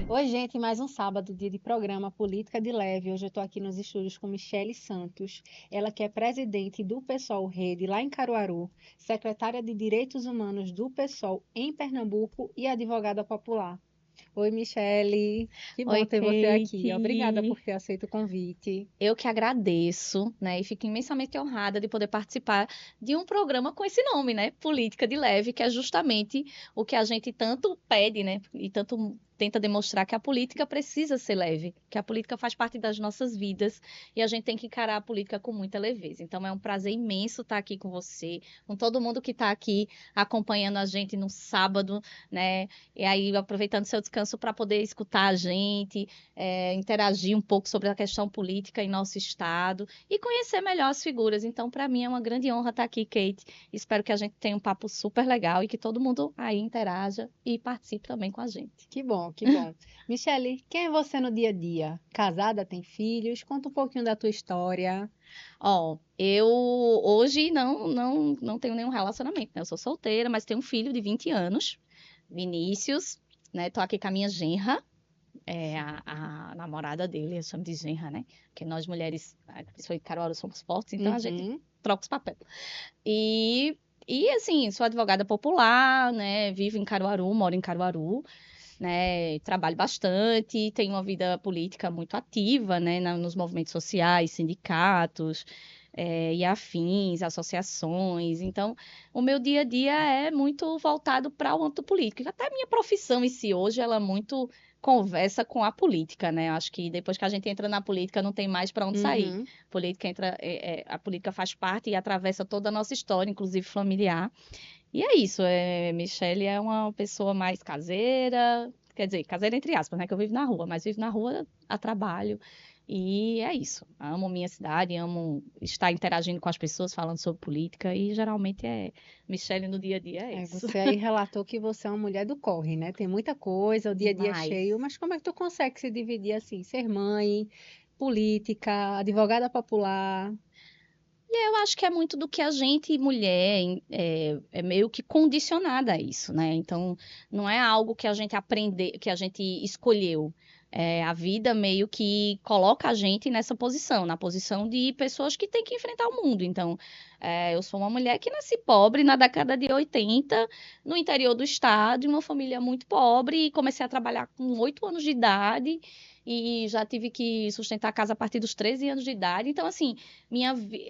Oi, gente, mais um sábado, dia de programa Política de Leve. Hoje eu estou aqui nos estúdios com Michele Santos, ela que é presidente do PSOL Rede lá em Caruaru, secretária de Direitos Humanos do PSOL em Pernambuco e advogada popular. Oi, Michele, que bom Oi, ter você aqui. Obrigada Kate. por ter aceito o convite. Eu que agradeço, né? E fico imensamente honrada de poder participar de um programa com esse nome, né? Política de Leve, que é justamente o que a gente tanto pede, né? E tanto tenta demonstrar que a política precisa ser leve, que a política faz parte das nossas vidas e a gente tem que encarar a política com muita leveza. Então é um prazer imenso estar aqui com você, com todo mundo que está aqui acompanhando a gente no sábado, né? E aí aproveitando seu descanso para poder escutar a gente, interagir um pouco sobre a questão política em nosso estado e conhecer melhor as figuras. Então, para mim é uma grande honra estar aqui, Kate. Espero que a gente tenha um papo super legal e que todo mundo aí interaja e participe também com a gente. Que bom, que bom. Michele, quem é você no dia a dia? Casada, tem filhos? Conta um pouquinho da tua história. Ó, eu hoje não tenho nenhum relacionamento, né? Eu sou solteira, mas tenho um filho de 20 anos, Vinícius, né? Tô aqui com a minha genra, a namorada dele, eu chamo de genra, né? Porque nós mulheres, principalmente Caruaru, somos fortes, então a gente Uhum. troca os papéis. E, e assim, sou advogada popular, né? Vivo em Caruaru, moro em Caruaru, né? Trabalho bastante, tenho uma vida política muito ativa, né? Nos movimentos sociais, sindicatos, e afins, associações. Então, o meu dia a dia é muito voltado para o âmbito político. Até a minha profissão em si hoje, ela é muito conversa com a política, né? Acho que depois que a gente entra na política, não tem mais para onde sair. Uhum. A política faz parte e atravessa toda a nossa história, inclusive familiar. E é isso, Michelle é uma pessoa mais caseira, quer dizer, caseira entre aspas, né? Que eu vivo na rua, mas vivo na rua a trabalho. E é isso. Amo minha cidade, amo estar interagindo com as pessoas, falando sobre política, e geralmente Michelle no dia a dia é É, isso. você aí relatou que você é uma mulher do corre, né? Tem muita coisa, o dia a dia é Demais. cheio, mas como é que tu consegue se dividir assim? Ser mãe, política, advogada popular? Eu acho que é muito do que a gente, mulher, é meio que condicionada a isso, né? Então, não é algo que a gente aprende, que a gente escolheu. A vida meio que coloca a gente nessa posição, na posição de pessoas que têm que enfrentar o mundo. Então, eu sou uma mulher que nasci pobre na década de 80, no interior do estado, em uma família muito pobre, e comecei a trabalhar com 8 anos de idade, e já tive que sustentar a casa a partir dos 13 anos de idade. Então, assim,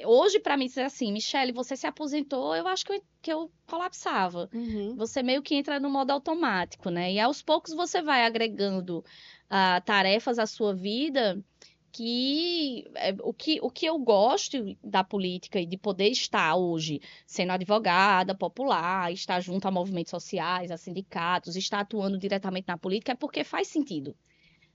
hoje para mim dizer assim, Michele, você se aposentou, eu acho que eu colapsava. Uhum. Você meio que entra no modo automático, né? E aos poucos você vai agregando tarefas à sua vida o que eu gosto da política e de poder estar hoje sendo advogada popular, estar junto a movimentos sociais, a sindicatos, estar atuando diretamente na política é porque faz sentido,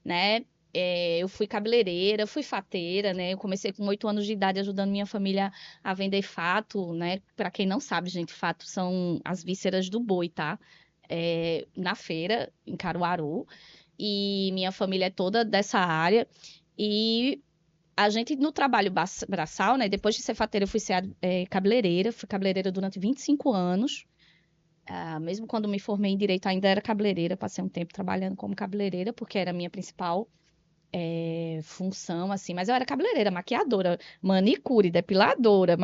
né? Eu fui cabeleireira, fui fateira, né? Eu comecei com 8 anos de idade ajudando minha família a vender fato, né? Para quem não sabe, gente, fato são as vísceras do boi, tá? Na feira, em Caruaru. E minha família é toda dessa área. E a gente, no trabalho braçal, né? Depois de ser fateira, eu fui ser cabeleireira. Fui cabeleireira durante 25 anos. Mesmo quando me formei em direito, ainda era cabeleireira. Passei um tempo trabalhando como cabeleireira, porque era a minha principal função, assim, mas eu era cabeleireira, maquiadora, manicure, depiladora,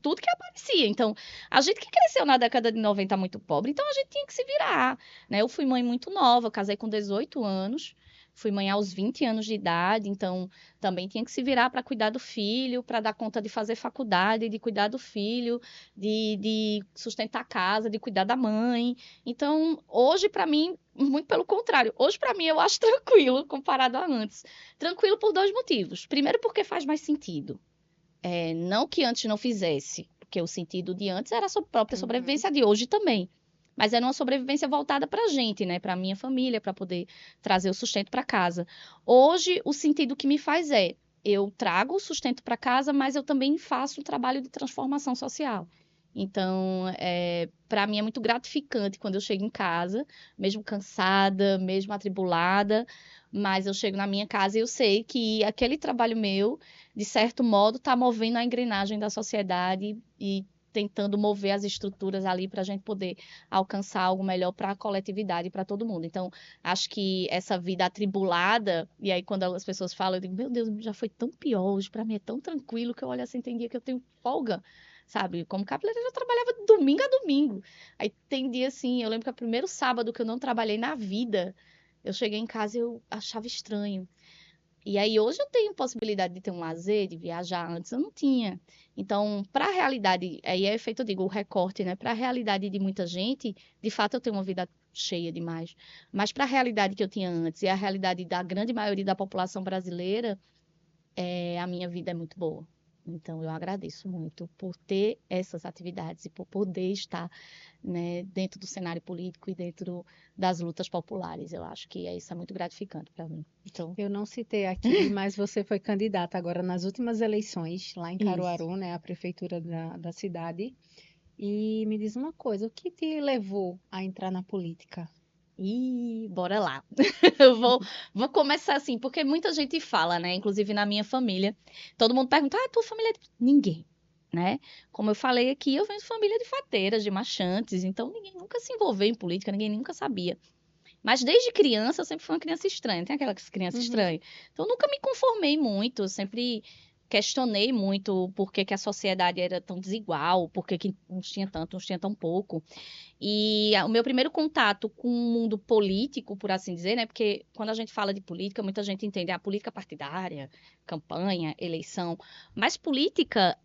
tudo que aparecia. Então, a gente que cresceu na década de 90 muito pobre, então a gente tinha que se virar, né? Eu fui mãe muito nova, eu casei com 18 anos, fui mãe aos 20 anos de idade, então também tinha que se virar para cuidar do filho, para dar conta de fazer faculdade, de cuidar do filho, de sustentar a casa, de cuidar da mãe. Então, hoje, para mim, muito pelo contrário. Hoje, para mim, eu acho tranquilo comparado a antes. Tranquilo por dois motivos. Primeiro, porque faz mais sentido. Não que antes não fizesse, porque o sentido de antes era a sua própria Uhum. sobrevivência de hoje também. Mas era uma sobrevivência voltada para a gente, né? Para a minha família, para poder trazer o sustento para casa. Hoje, o sentido que me faz eu trago o sustento para casa, mas eu também faço um trabalho de transformação social. Então, para mim é muito gratificante quando eu chego em casa, mesmo cansada, mesmo atribulada, mas eu chego na minha casa e eu sei que aquele trabalho meu de certo modo, está movendo a engrenagem da sociedade e tentando mover as estruturas ali para a gente poder alcançar algo melhor para a coletividade e para todo mundo. Então, acho que essa vida atribulada, e aí quando as pessoas falam, eu digo, meu Deus, já foi tão pior, hoje para mim é tão tranquilo que eu olho assim, tem dia que eu tenho folga, sabe? Como cabeleireira eu trabalhava de domingo a domingo. Aí tem dia assim, eu lembro que o primeiro sábado que eu não trabalhei na vida, eu cheguei em casa e eu achava estranho. E aí hoje eu tenho possibilidade de ter um lazer, de viajar, antes eu não tinha. Então, para a realidade, aí é feito, eu digo, o recorte, né? Para a realidade de muita gente, de fato eu tenho uma vida cheia demais. Mas para a realidade que eu tinha antes e a realidade da grande maioria da população brasileira, a minha vida é muito boa. Então, eu agradeço muito por ter essas atividades e por poder estar, né, dentro do cenário político e dentro das lutas populares. Eu acho que isso é muito gratificante para mim. Então, Eu não citei aqui, mas você foi candidata agora nas últimas eleições, lá em isso. Caruaru, né, a prefeitura da cidade. E me diz uma coisa, o que te levou a entrar na política? E bora lá. Eu vou começar assim, porque muita gente fala, né? Inclusive na minha família. Todo mundo pergunta, tua família é de... Ninguém, né? Como eu falei aqui, eu venho de família de fateiras, de marchantes, então ninguém nunca se envolveu em política, ninguém nunca sabia. Mas desde criança eu sempre fui uma criança estranha, tem aquela criança Uhum. estranha. Então eu nunca me conformei muito, eu sempre questionei muito por que que a sociedade era tão desigual, por que que uns tinha tanto, uns tinha tão pouco. E o meu primeiro contato com o mundo político, por assim dizer, né? Porque quando a gente fala de política, muita gente entende a política partidária, campanha, eleição. Mas política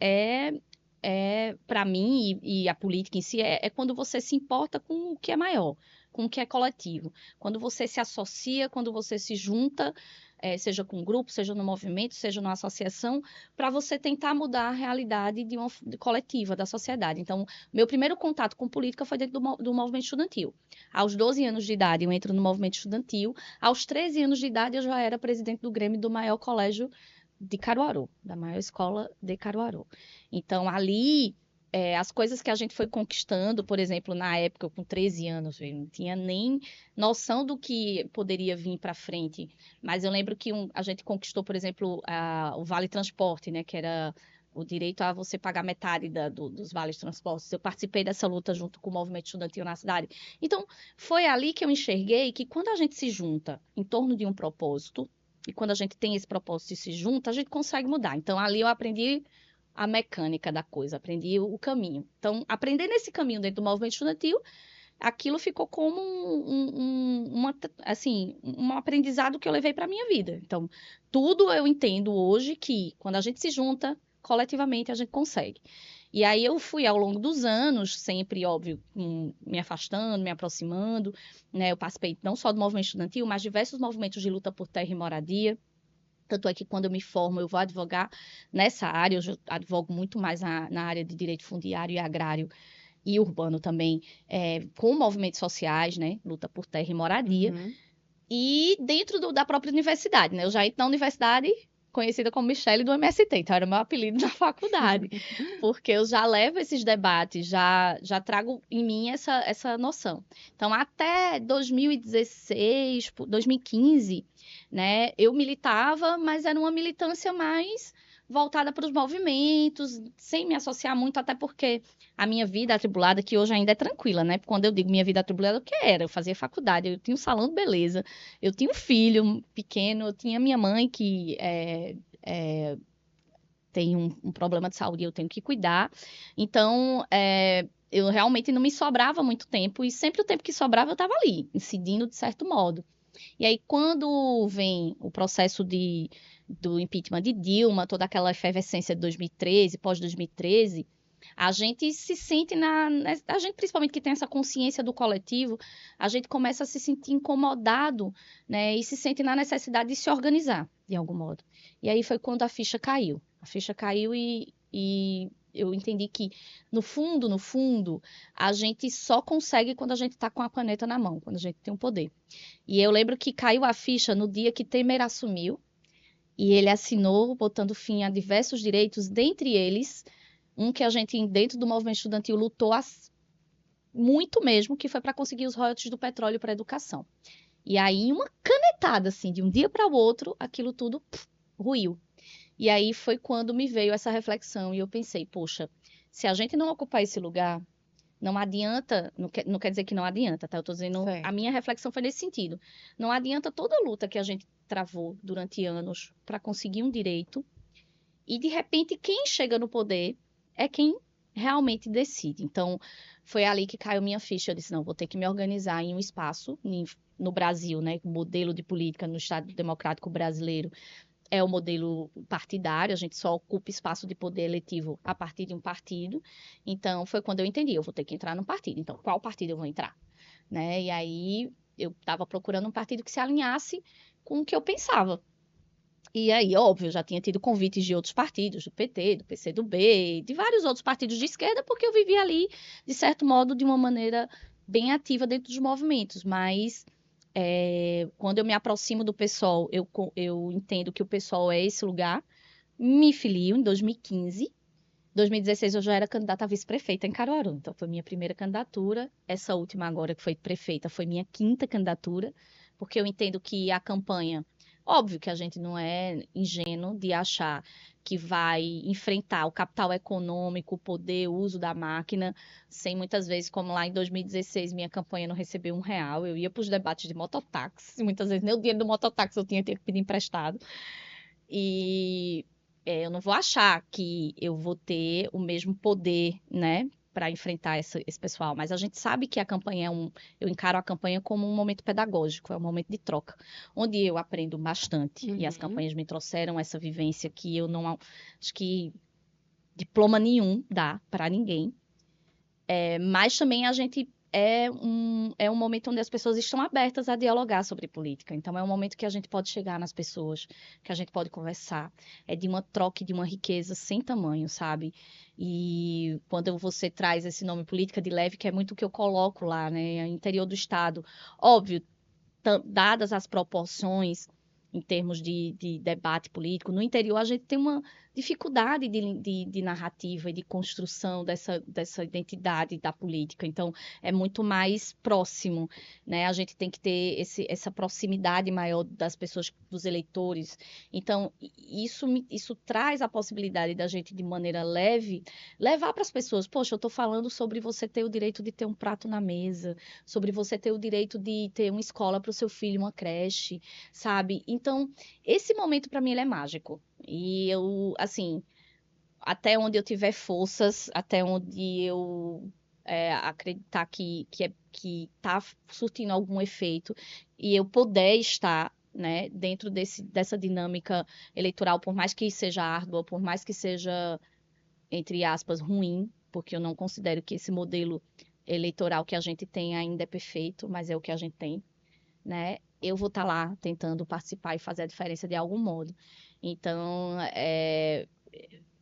para mim, e a política em si, é quando você se importa com o que é maior, com o que é coletivo. Quando você se associa, quando você se junta, seja com um grupo, seja no movimento, seja numa associação, para você tentar mudar a realidade coletiva da sociedade. Então, meu primeiro contato com política foi dentro do movimento estudantil. Aos 12 anos de idade, eu entro no movimento estudantil. Aos 13 anos de idade, eu já era presidente do Grêmio do maior colégio de Caruaru, da maior escola de Caruaru. Então, ali, as coisas que a gente foi conquistando, por exemplo, na época, com 13 anos, eu não tinha nem noção do que poderia vir para frente. Mas eu lembro que a gente conquistou, por exemplo, o Vale Transporte, né, que era o direito a você pagar metade dos vales transportes. Eu participei dessa luta junto com o movimento estudantil na cidade. Então, foi ali que eu enxerguei que quando a gente se junta em torno de um propósito, e quando a gente tem esse propósito e se junta, a gente consegue mudar. Então, ali eu aprendi a mecânica da coisa, aprendi o caminho. Então, aprender nesse caminho dentro do movimento estudantil, aquilo ficou como assim, um aprendizado que eu levei para a minha vida. Então, tudo eu entendo hoje que quando a gente se junta, coletivamente a gente consegue. E aí eu fui ao longo dos anos, sempre, óbvio, me afastando, me aproximando, né? Eu participei não só do movimento estudantil, mas diversos movimentos de luta por terra e moradia. Tanto é que quando eu me formo, eu vou advogar nessa área, eu já advogo muito mais na área de direito fundiário e agrário e urbano também, com movimentos sociais, né? Luta por terra e moradia. Uhum. E dentro da própria universidade, né? Eu já entro na universidade conhecida como Michele do MST, então era o meu apelido na faculdade, porque eu já levo esses debates, já trago em mim essa noção. Então, até 2016, 2015, né, eu militava, mas era uma militância mais voltada para os movimentos, sem me associar muito, até porque a minha vida atribulada, que hoje ainda é tranquila, né? Quando eu digo minha vida atribulada, o que era? Eu fazia faculdade, eu tinha um salão de beleza, eu tinha um filho pequeno, eu tinha minha mãe que tem um problema de saúde e eu tenho que cuidar. Então, eu realmente não me sobrava muito tempo e sempre o tempo que sobrava eu estava ali, incidindo de certo modo. E aí, quando vem o processo do impeachment de Dilma, toda aquela efervescência de 2013, pós-2013, a gente se sente a gente principalmente que tem essa consciência do coletivo, a gente começa a se sentir incomodado, né, e se sente na necessidade de se organizar, de algum modo. E aí foi quando a ficha caiu. A ficha caiu e eu entendi que, no fundo, a gente só consegue quando a gente está com a caneta na mão, quando a gente tem o poder. E eu lembro que caiu a ficha no dia que Temer assumiu, e ele assinou, botando fim a diversos direitos, dentre eles, um que a gente, dentro do movimento estudantil, lutou muito mesmo, que foi para conseguir os royalties do petróleo para a educação. E aí, uma canetada, assim, de um dia para o outro, aquilo tudo ruiu. E aí foi quando me veio essa reflexão e eu pensei, poxa, Se a gente não ocupar esse lugar, não adianta, não quer dizer que não adianta, tá? Eu tô dizendo, Certo. a minha reflexão foi nesse sentido. Não adianta toda a luta que a gente travou durante anos para conseguir um direito e, de repente, quem chega no poder é quem realmente decide. Então, foi ali que caiu minha ficha. Eu disse, não, vou ter que me organizar em um espaço no Brasil, né? O modelo de política no Estado Democrático Brasileiro é o modelo partidário, a gente só ocupa espaço de poder eletivo a partir de um partido. Então, foi quando eu entendi, eu vou ter que entrar num partido. Então, qual partido eu vou entrar? Né? E aí, eu estava procurando um partido que se alinhasse com o que eu pensava. E aí, óbvio, eu já tinha tido convites de outros partidos, do PT, do PCdoB, de vários outros partidos de esquerda, porque eu vivia ali, de certo modo, de uma maneira bem ativa dentro dos movimentos. Mas quando eu me aproximo do PSOL, eu entendo que o PSOL é esse lugar. Me filio em 2015. Em 2016 eu já era candidata a vice-prefeita em Caruaru, então foi minha primeira candidatura. Essa última agora que foi prefeita foi minha quinta candidatura, porque eu entendo que a campanha, óbvio que a gente não é ingênuo de achar que vai enfrentar o capital econômico, o poder, o uso da máquina, sem muitas vezes, como lá em 2016, minha campanha não recebeu R$ 1, eu ia para os debates de mototáxi, muitas vezes nem o dinheiro do mototáxi eu tinha que pedir emprestado. E eu não vou achar que eu vou ter o mesmo poder, né, para enfrentar esse pessoal, mas a gente sabe que a campanha eu encaro a campanha como um momento pedagógico, é um momento de troca, onde eu aprendo bastante, e as campanhas me trouxeram essa vivência que eu não acho que diploma nenhum dá para ninguém, mas também a gente é um momento onde as pessoas estão abertas a dialogar sobre política. Então, é um momento que a gente pode chegar nas pessoas, que a gente pode conversar. É de uma troca, e de uma riqueza sem tamanho, sabe? E quando você traz esse nome política de leve, que é muito o que eu coloco lá, né? Interior do Estado. Óbvio, dadas as proporções em termos de debate político, no interior a gente tem uma dificuldade de narrativa e de construção dessa identidade da política. Então, é muito mais próximo, né? A gente tem que ter essa proximidade maior das pessoas, dos eleitores. Então, isso traz a possibilidade da gente, de maneira leve, levar para as pessoas, poxa, eu estou falando sobre você ter o direito de ter um prato na mesa, sobre você ter o direito de ter uma escola para o seu filho, uma creche, sabe? Então, esse momento para mim ele é mágico. E eu, assim, até onde eu tiver forças, até onde eu acreditar que tá surtindo algum efeito e eu puder estar, né, dentro dessa dinâmica eleitoral, por mais que seja árdua, por mais que seja, entre aspas, ruim, porque eu não considero que esse modelo eleitoral que a gente tem ainda é perfeito, mas é o que a gente tem, né? Eu vou estar lá tentando participar e fazer a diferença de algum modo. Então,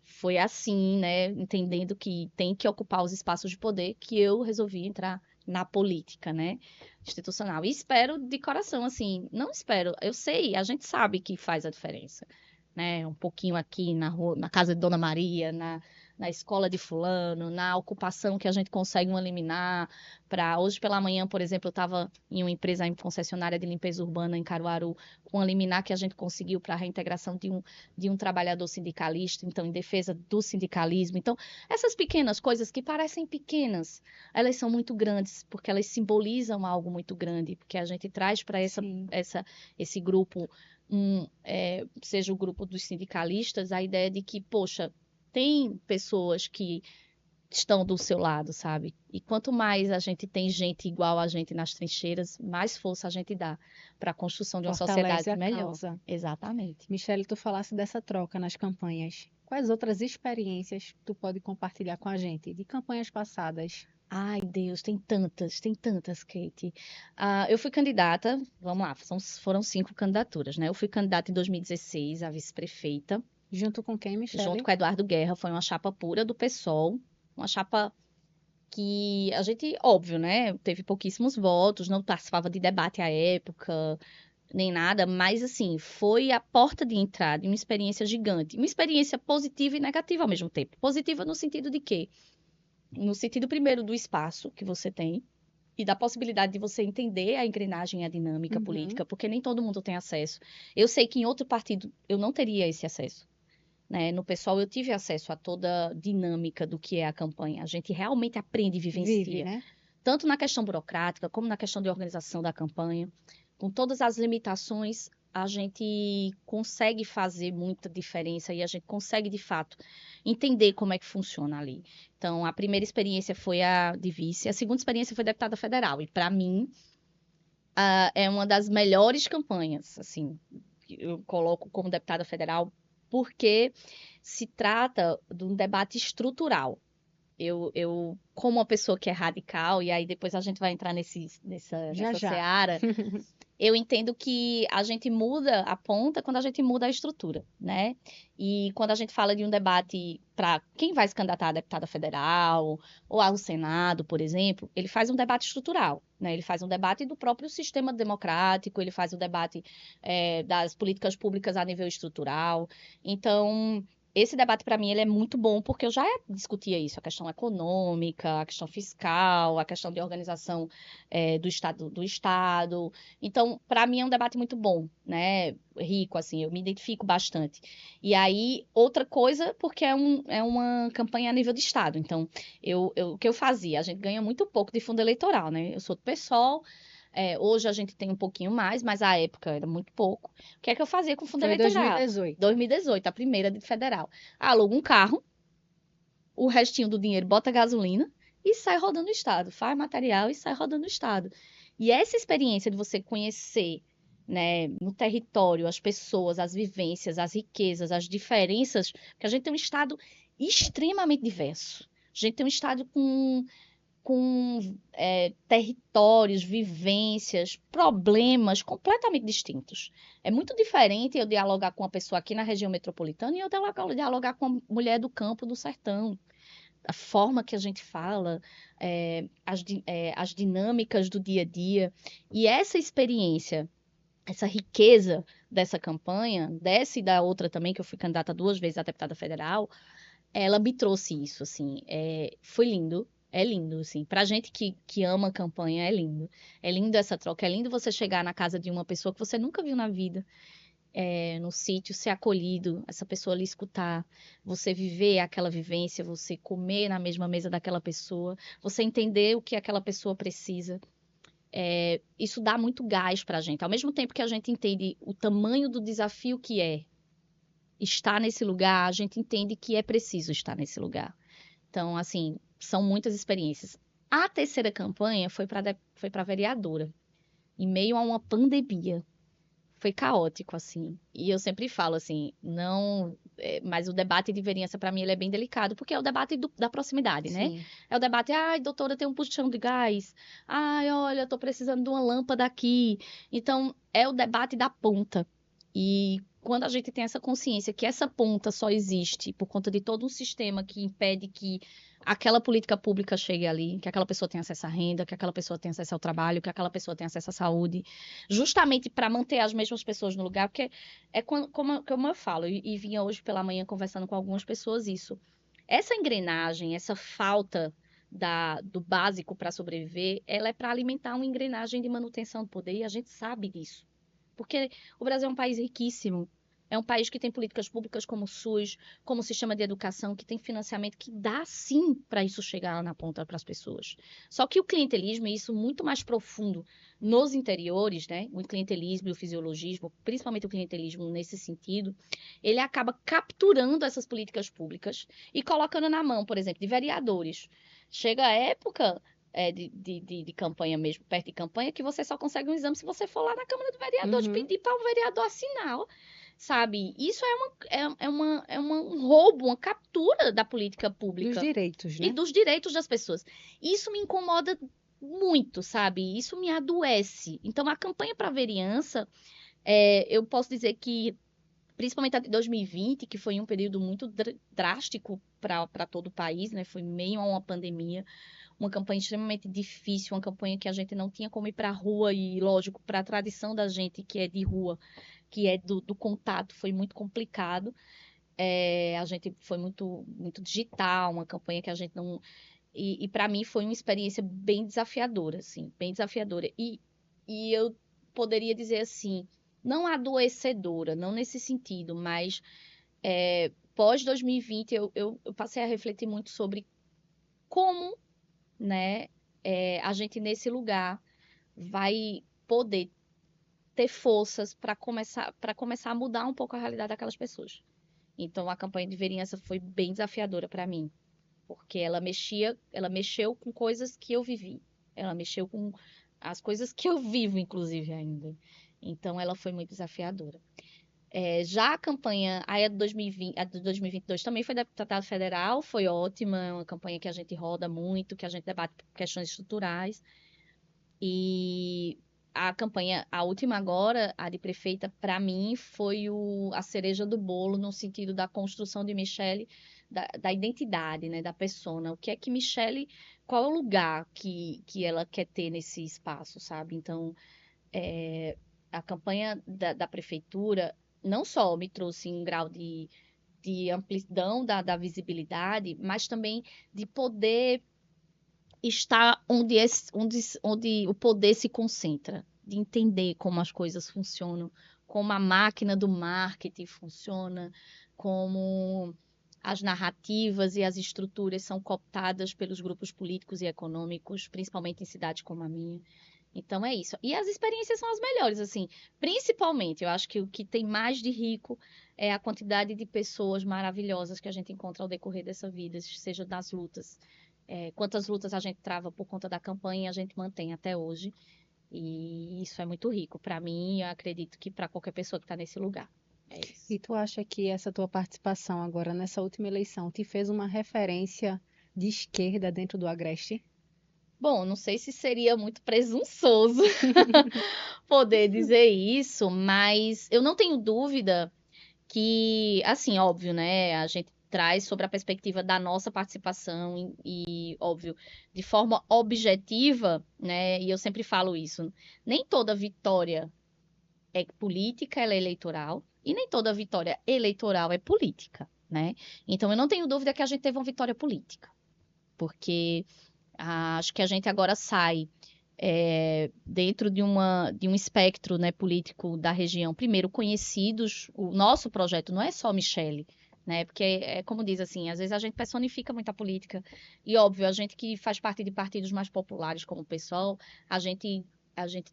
foi assim, né? Entendendo que tem que ocupar os espaços de poder, que eu resolvi entrar na política, né? Institucional. E espero de coração, assim, não espero, eu sei, a gente sabe que faz a diferença, né? Um pouquinho aqui na rua, na casa de Dona Maria, na escola de fulano, na ocupação que a gente consegue um eliminar. Hoje pela manhã, por exemplo, eu estava em uma empresa, em concessionária de limpeza urbana em Caruaru, com um liminar que a gente conseguiu para a reintegração de um trabalhador sindicalista, então em defesa do sindicalismo. Então, essas pequenas coisas que parecem pequenas, elas são muito grandes, porque elas simbolizam algo muito grande, porque a gente traz para esse grupo seja o grupo dos sindicalistas, a ideia de que, poxa, tem pessoas que estão do seu lado, sabe? E quanto mais a gente tem gente igual a gente nas trincheiras, mais força a gente dá para a construção de uma sociedade Fortalece a melhor. causa. Exatamente. Michele, tu falasse dessa troca nas campanhas. Quais outras experiências tu pode compartilhar com a gente de campanhas passadas? Ai, Deus, tem tantas, Kate. Eu fui candidata, vamos lá, foram 5 candidaturas, né? Eu fui candidata em 2016 a vice-prefeita, Junto com quem, junto Michele? com Eduardo Guerra, foi uma chapa pura do PSOL, uma chapa que a gente, óbvio, né, teve pouquíssimos votos, não participava de debate à época, nem nada, mas assim, foi a porta de entrada de uma experiência gigante, uma experiência positiva e negativa ao mesmo tempo. Positiva no sentido de quê? No sentido primeiro do espaço que você tem e da possibilidade de você entender a engrenagem e a dinâmica política, porque nem todo mundo tem acesso. Eu sei que em outro partido eu não teria esse acesso. né? No pessoal eu tive acesso a toda a dinâmica do que é a campanha. A gente realmente aprende e vivencia. Vive, né? Tanto na questão burocrática, como na questão de organização da campanha. Com todas as limitações, a gente consegue fazer muita diferença e a gente consegue, de fato, entender como é que funciona ali. Então, a primeira experiência foi a de vice, a segunda experiência foi deputada federal. E, para mim, é uma das melhores campanhas, assim, que eu coloco como deputada federal, porque se trata de um debate estrutural. Como uma pessoa que é radical, e aí depois a gente vai entrar Já, nessa já. seara, eu entendo que a gente muda a ponta quando a gente muda a estrutura, né? E quando a gente fala de um debate para quem vai se candidatar a deputada federal ou ao Senado, por exemplo, ele faz um debate estrutural, né? Ele faz um debate do próprio sistema democrático, ele faz um debate das políticas públicas a nível estrutural. Então, esse debate, para mim, ele é muito bom, porque eu já discutia isso, a questão econômica, a questão fiscal, a questão de organização do Estado. Então, para mim, é um debate muito bom, né? Rico, assim, eu me identifico bastante. E aí, outra coisa, porque é uma campanha a nível de Estado. Então, o que eu fazia? A gente ganha muito pouco de fundo eleitoral, né? Eu sou do PSOL, hoje a gente tem um pouquinho mais, mas à época era muito pouco. O que é que eu fazia com fundo Foi eleitoral? 2018. 2018, a primeira de federal. Aluga um carro, o restinho do dinheiro bota gasolina e sai rodando o estado. Faz material e sai rodando o estado. E essa experiência de você conhecer, né, no território, as pessoas, as vivências, as riquezas, as diferenças, porque a gente tem um estado extremamente diverso. A gente tem um estado com territórios, vivências, problemas completamente distintos. É muito diferente eu dialogar com uma pessoa aqui na região metropolitana e eu dialogar com uma mulher do campo, do sertão. A forma que a gente fala, as dinâmicas do dia a dia. E essa experiência, essa riqueza dessa campanha, dessa e da outra também, que eu fui candidata 2 vezes a deputada federal, ela me trouxe isso, assim, foi lindo. É lindo, assim. Pra gente que ama a campanha, é lindo. É lindo essa troca. É lindo você chegar na casa de uma pessoa que você nunca viu na vida, no sítio, ser acolhido, essa pessoa lhe escutar, você viver aquela vivência, você comer na mesma mesa daquela pessoa, você entender o que aquela pessoa precisa. Isso dá muito gás pra gente. Ao mesmo tempo que a gente entende o tamanho do desafio que é estar nesse lugar, a gente entende que é preciso estar nesse lugar. Então, assim, são muitas experiências. A terceira campanha foi para vereadora, em meio a uma pandemia. Foi caótico, assim. E eu sempre falo assim, não, mas o debate de vereança, para mim, ele é bem delicado, porque é o debate da proximidade, né? Sim. É o debate, ai, doutora, tem um puxão de gás. Ai, olha, eu tô precisando de uma lâmpada aqui. Então, é o debate da ponta. E quando a gente tem essa consciência que essa ponta só existe por conta de todo um sistema que impede que aquela política pública chegue ali, que aquela pessoa tenha acesso à renda, que aquela pessoa tenha acesso ao trabalho, que aquela pessoa tenha acesso à saúde, justamente para manter as mesmas pessoas no lugar, porque como eu falo, e vinha hoje pela manhã conversando com algumas pessoas isso. Essa engrenagem, essa falta do básico para sobreviver, ela é para alimentar uma engrenagem de manutenção do poder, e a gente sabe disso. Porque o Brasil é um país riquíssimo. É um país que tem políticas públicas como o SUS, como o sistema de educação, que tem financiamento que dá sim para isso chegar lá na ponta para as pessoas. Só que o clientelismo, e isso muito mais profundo nos interiores, né? O clientelismo e o fisiologismo, principalmente o clientelismo nesse sentido, ele acaba capturando essas políticas públicas e colocando na mão, por exemplo, de vereadores. Chega a época de campanha mesmo, perto de campanha, que você só consegue um exame se você for lá na Câmara do Vereador, de pedir para o vereador assinar, sabe? Isso um roubo, uma captura da política Dos pública direitos, e né? dos direitos das pessoas. Isso me incomoda muito, sabe? Isso me adoece. Então, a campanha para vereança, eu posso dizer que, principalmente a de 2020, que foi um período muito drástico para todo o país, né? Foi meio a uma pandemia, uma campanha extremamente difícil, uma campanha que a gente não tinha como ir para a rua e, lógico, para a tradição da gente que é de rua, que é do contato, foi muito complicado. A gente foi muito, muito digital, uma campanha que a gente não. E para mim foi uma experiência bem desafiadora, assim, bem desafiadora. E eu poderia dizer assim, não adoecedora, não nesse sentido, mas pós 2020, eu passei a refletir muito sobre como, né, a gente nesse lugar vai poder ter forças para começar a mudar um pouco a realidade daquelas pessoas. Então, a campanha de vereança foi bem desafiadora para mim, porque ela mexeu com coisas que eu vivi. Ela mexeu com as coisas que eu vivo, inclusive, ainda. Então, ela foi muito desafiadora. Já a campanha, a de 2020, a de 2022 também foi deputada federal, foi ótima, é uma campanha que a gente roda muito, que a gente debate questões estruturais. E a campanha, a última agora, a de prefeita, para mim, foi a cereja do bolo, no sentido da construção de Michelle, da identidade, né, da persona. O que é que Michelle, qual é o lugar que ela quer ter nesse espaço, sabe? Então, a campanha da prefeitura não só me trouxe um grau de amplidão da visibilidade, mas também de poder estar onde o poder se concentra, de entender como as coisas funcionam, como a máquina do marketing funciona, como as narrativas e as estruturas são cooptadas pelos grupos políticos e econômicos, principalmente em cidades como a minha. Então é isso. E as experiências são as melhores, assim. Principalmente, eu acho que o que tem mais de rico é a quantidade de pessoas maravilhosas que a gente encontra ao decorrer dessa vida, seja das lutas. Quantas lutas a gente trava por conta da campanha, a gente mantém até hoje. E isso é muito rico. Para mim, eu acredito que para qualquer pessoa que está nesse lugar. É isso. E tu acha que essa tua participação agora nessa última eleição te fez uma referência de esquerda dentro do Agreste? Bom, não sei se seria muito presunçoso poder dizer isso, mas eu não tenho dúvida que, assim, óbvio, né? A gente traz sobre a perspectiva da nossa participação e, óbvio, de forma objetiva, né? E eu sempre falo isso, nem toda vitória é política, ela é eleitoral, e nem toda vitória eleitoral é política, né? Então, eu não tenho dúvida que a gente teve uma vitória política, porque acho que a gente agora sai dentro de um espectro, né, político da região, primeiro conhecidos, o nosso projeto não é só Michele, né, porque como diz assim, às vezes a gente personifica muito a política, e óbvio, a gente que faz parte de partidos mais populares como o PSOL, a gente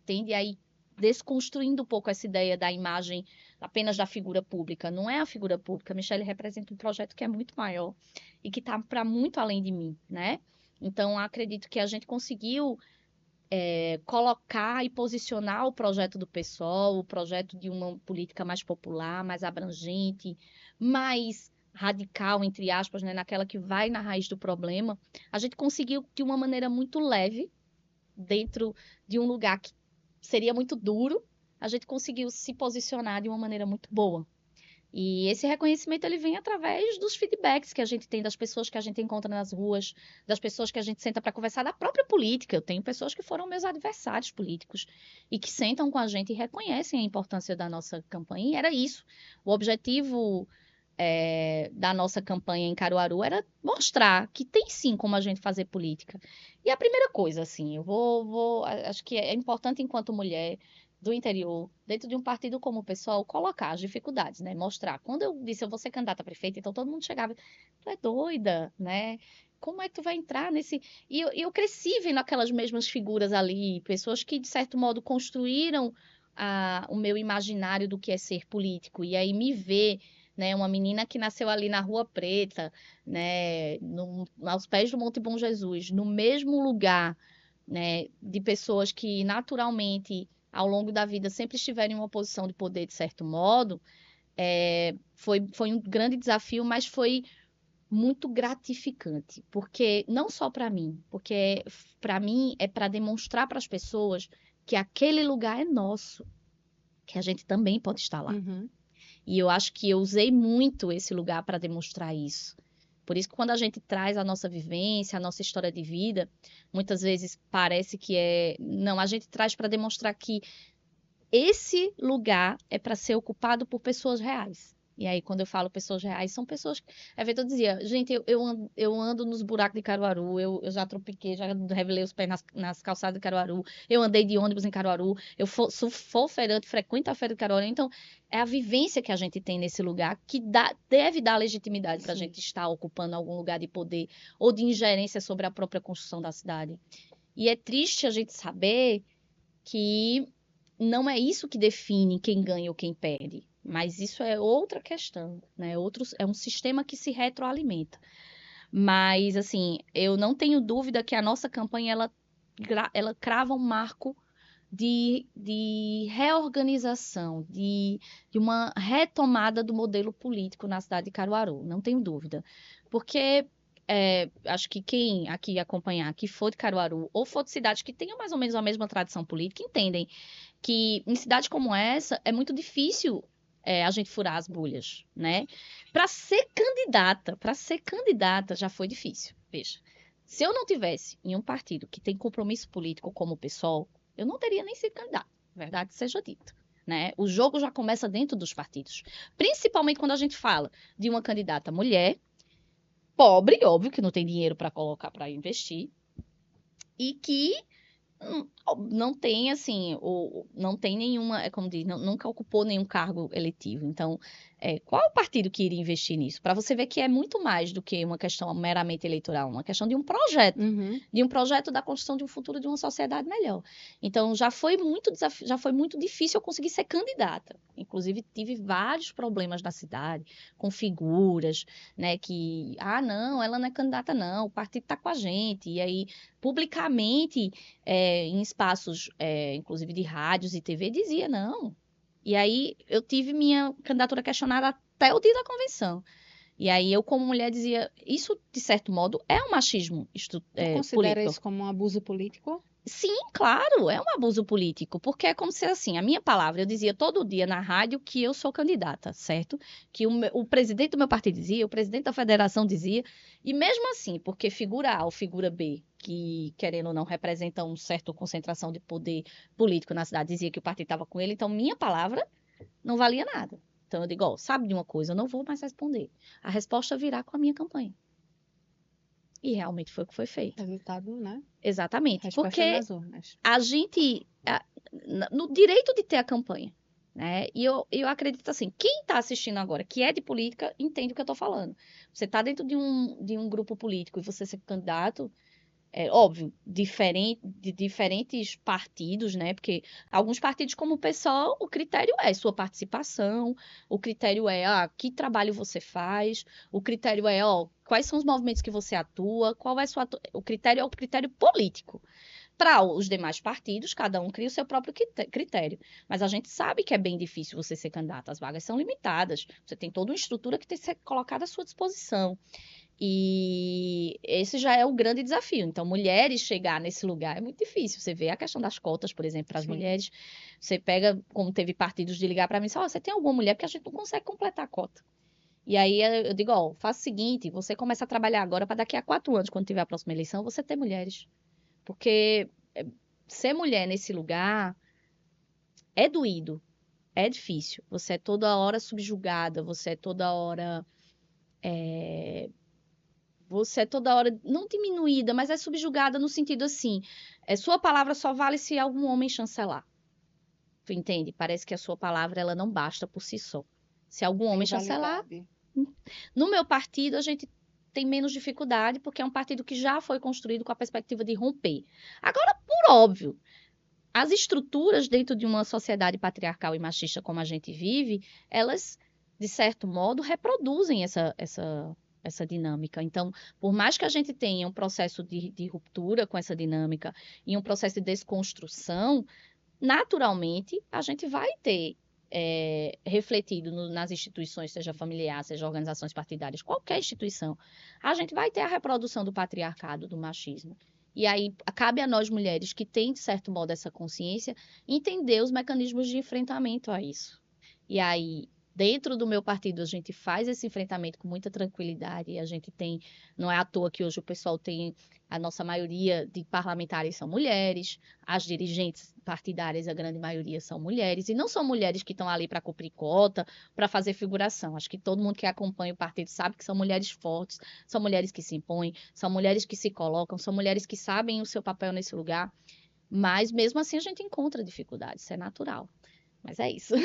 tende a ir desconstruindo um pouco essa ideia da imagem apenas da figura pública. Não é a figura pública, Michele representa um projeto que é muito maior e que está para muito além de mim, né? Então, acredito que a gente conseguiu colocar e posicionar o projeto do PSOL, o projeto de uma política mais popular, mais abrangente, mais radical, entre aspas, né, naquela que vai na raiz do problema. A gente conseguiu de uma maneira muito leve, dentro de um lugar que seria muito duro, a gente conseguiu se posicionar de uma maneira muito boa. E esse reconhecimento ele vem através dos feedbacks que a gente tem das pessoas que a gente encontra nas ruas, das pessoas que a gente senta para conversar da própria política. Eu tenho pessoas que foram meus adversários políticos e que sentam com a gente e reconhecem a importância da nossa campanha. E era isso. O objetivo da nossa campanha em Caruaru era mostrar que tem sim como a gente fazer política. E a primeira coisa, assim, acho que é importante enquanto mulher do interior, dentro de um partido como o PSOL, colocar as dificuldades, né? Mostrar. Quando eu disse eu vou ser candidata a prefeita, então todo mundo chegava, tu é doida, né? Como é que tu vai entrar nesse... E eu cresci vendo aquelas mesmas figuras ali, pessoas que, de certo modo, construíram o meu imaginário do que é ser político. E aí me ver, né, uma menina que nasceu ali na Rua Preta, né, aos pés do Monte Bom Jesus, no mesmo lugar, né, de pessoas que naturalmente ao longo da vida sempre estiverem em uma posição de poder, de certo modo, foi um grande desafio, mas foi muito gratificante, porque não só para mim, porque para mim é para demonstrar para as pessoas que aquele lugar é nosso, que a gente também pode estar lá. Uhum. E eu acho que eu usei muito esse lugar para demonstrar isso. Por isso que quando a gente traz a nossa vivência, a nossa história de vida, muitas vezes parece que não, a gente traz para demonstrar que esse lugar é para ser ocupado por pessoas reais. E aí, quando eu falo pessoas reais, são pessoas que... É feito, eu dizia, gente, eu ando nos buracos de Caruaru, eu já tropiquei, já revelei os pés nas calçadas de Caruaru, eu andei de ônibus em Caruaru, sou feirante, frequento a feira de Caruaru, então é a vivência que a gente tem nesse lugar que deve dar legitimidade para a gente estar ocupando algum lugar de poder ou de ingerência sobre a própria construção da cidade. E é triste a gente saber que não é isso que define quem ganha ou quem perde. Mas isso é outra questão, né? É um sistema que se retroalimenta. Mas, assim, eu não tenho dúvida que a nossa campanha, ela crava um marco de reorganização, de uma retomada do modelo político na cidade de Caruaru. Não tenho dúvida. Porque acho que quem aqui acompanhar, que for de Caruaru, ou for de cidades que tenham mais ou menos a mesma tradição política, entendem que em cidades como essa é muito difícil a gente furar as bolhas, né? Para ser candidata já foi difícil. Veja, se eu não tivesse em um partido que tem compromisso político como o PSOL, eu não teria nem sido candidata, verdade seja dita. Né? O jogo já começa dentro dos partidos, principalmente quando a gente fala de uma candidata mulher, pobre, óbvio que não tem dinheiro para colocar para investir, e que não tem, assim, não tem nenhuma, como diz, nunca ocupou nenhum cargo eletivo. Então, qual é o partido que iria investir nisso? Para você ver que é muito mais do que uma questão meramente eleitoral, uma questão de um projeto, de um projeto da construção de um futuro de uma sociedade melhor. Então, já foi muito difícil eu conseguir ser candidata. Inclusive, tive vários problemas na cidade, com figuras, né, que, não, ela não é candidata, não, o partido está com a gente. E aí, publicamente, em espaços, inclusive de rádios e TV, dizia não. E aí eu tive minha candidatura questionada até o dia da convenção. E aí eu, como mulher, dizia, isso, de certo modo, é um machismo considera político. isso como um abuso político? Sim, claro, é um abuso político, porque é como se, assim, a minha palavra, eu dizia todo dia na rádio que eu sou candidata, certo? Que o presidente do meu partido dizia, o presidente da federação dizia, e mesmo assim, porque figura A ou figura B, que, querendo ou não, representam uma certa concentração de poder político na cidade, dizia que o partido estava com ele, então minha palavra não valia nada. Então eu digo, sabe de uma coisa, eu não vou mais responder. A resposta virá com a minha campanha. E realmente foi o que foi feito. Resultado, né? Exatamente. Resposta Porque nas urnas. a gente, no direito de ter a campanha, né? E eu acredito assim, quem está assistindo agora, que é de política, entende o que eu estou falando. Você está dentro de um grupo político e você ser candidato, óbvio, de diferentes partidos, né? Porque alguns partidos, como o PSOL, o critério é sua participação, o critério é que trabalho você faz, o critério é quais são os movimentos que você atua, qual é o critério é o critério político. Para os demais partidos, cada um cria o seu próprio critério. Mas a gente sabe que é bem difícil você ser candidato, as vagas são limitadas, você tem toda uma estrutura que tem que ser colocada à sua disposição. E esse já é o grande desafio. Então, mulheres chegar nesse lugar é muito difícil. Você vê a questão das cotas, por exemplo, para as mulheres. Você pega, como teve partidos de ligar para mim, você tem alguma mulher? Porque a gente não consegue completar a cota. E aí eu digo, faça o seguinte, você começa a trabalhar agora para daqui a 4 anos, quando tiver a próxima eleição, você ter mulheres. Porque ser mulher nesse lugar é doído, é difícil. Você é toda hora subjugada, você é toda hora não diminuída, mas é subjugada no sentido assim, sua palavra só vale se algum homem chancelar. Tu entende? Parece que a sua palavra ela não basta por si só. Se algum homem chancelar, no meu partido a gente tem menos dificuldade, porque é um partido que já foi construído com a perspectiva de romper. Agora, por óbvio, as estruturas dentro de uma sociedade patriarcal e machista como a gente vive, elas, de certo modo, reproduzem essa dinâmica. Então, por mais que a gente tenha um processo de ruptura com essa dinâmica e um processo de desconstrução, naturalmente, a gente vai ter refletido nas instituições, seja familiar, seja organizações partidárias, qualquer instituição, a gente vai ter a reprodução do patriarcado, do machismo. E aí, cabe a nós mulheres que têm, de certo modo, essa consciência, entender os mecanismos de enfrentamento a isso. E aí, Dentro do meu partido, a gente faz esse enfrentamento com muita tranquilidade. A gente tem, não é à toa que hoje o pessoal tem, a nossa maioria de parlamentares são mulheres, as dirigentes partidárias, a grande maioria são mulheres, e não são mulheres que estão ali para cumprir cota, para fazer figuração. Acho que todo mundo que acompanha o partido sabe que são mulheres fortes, são mulheres que se impõem, são mulheres que se colocam, são mulheres que sabem o seu papel nesse lugar, mas mesmo assim a gente encontra dificuldades, isso é natural. Mas é isso.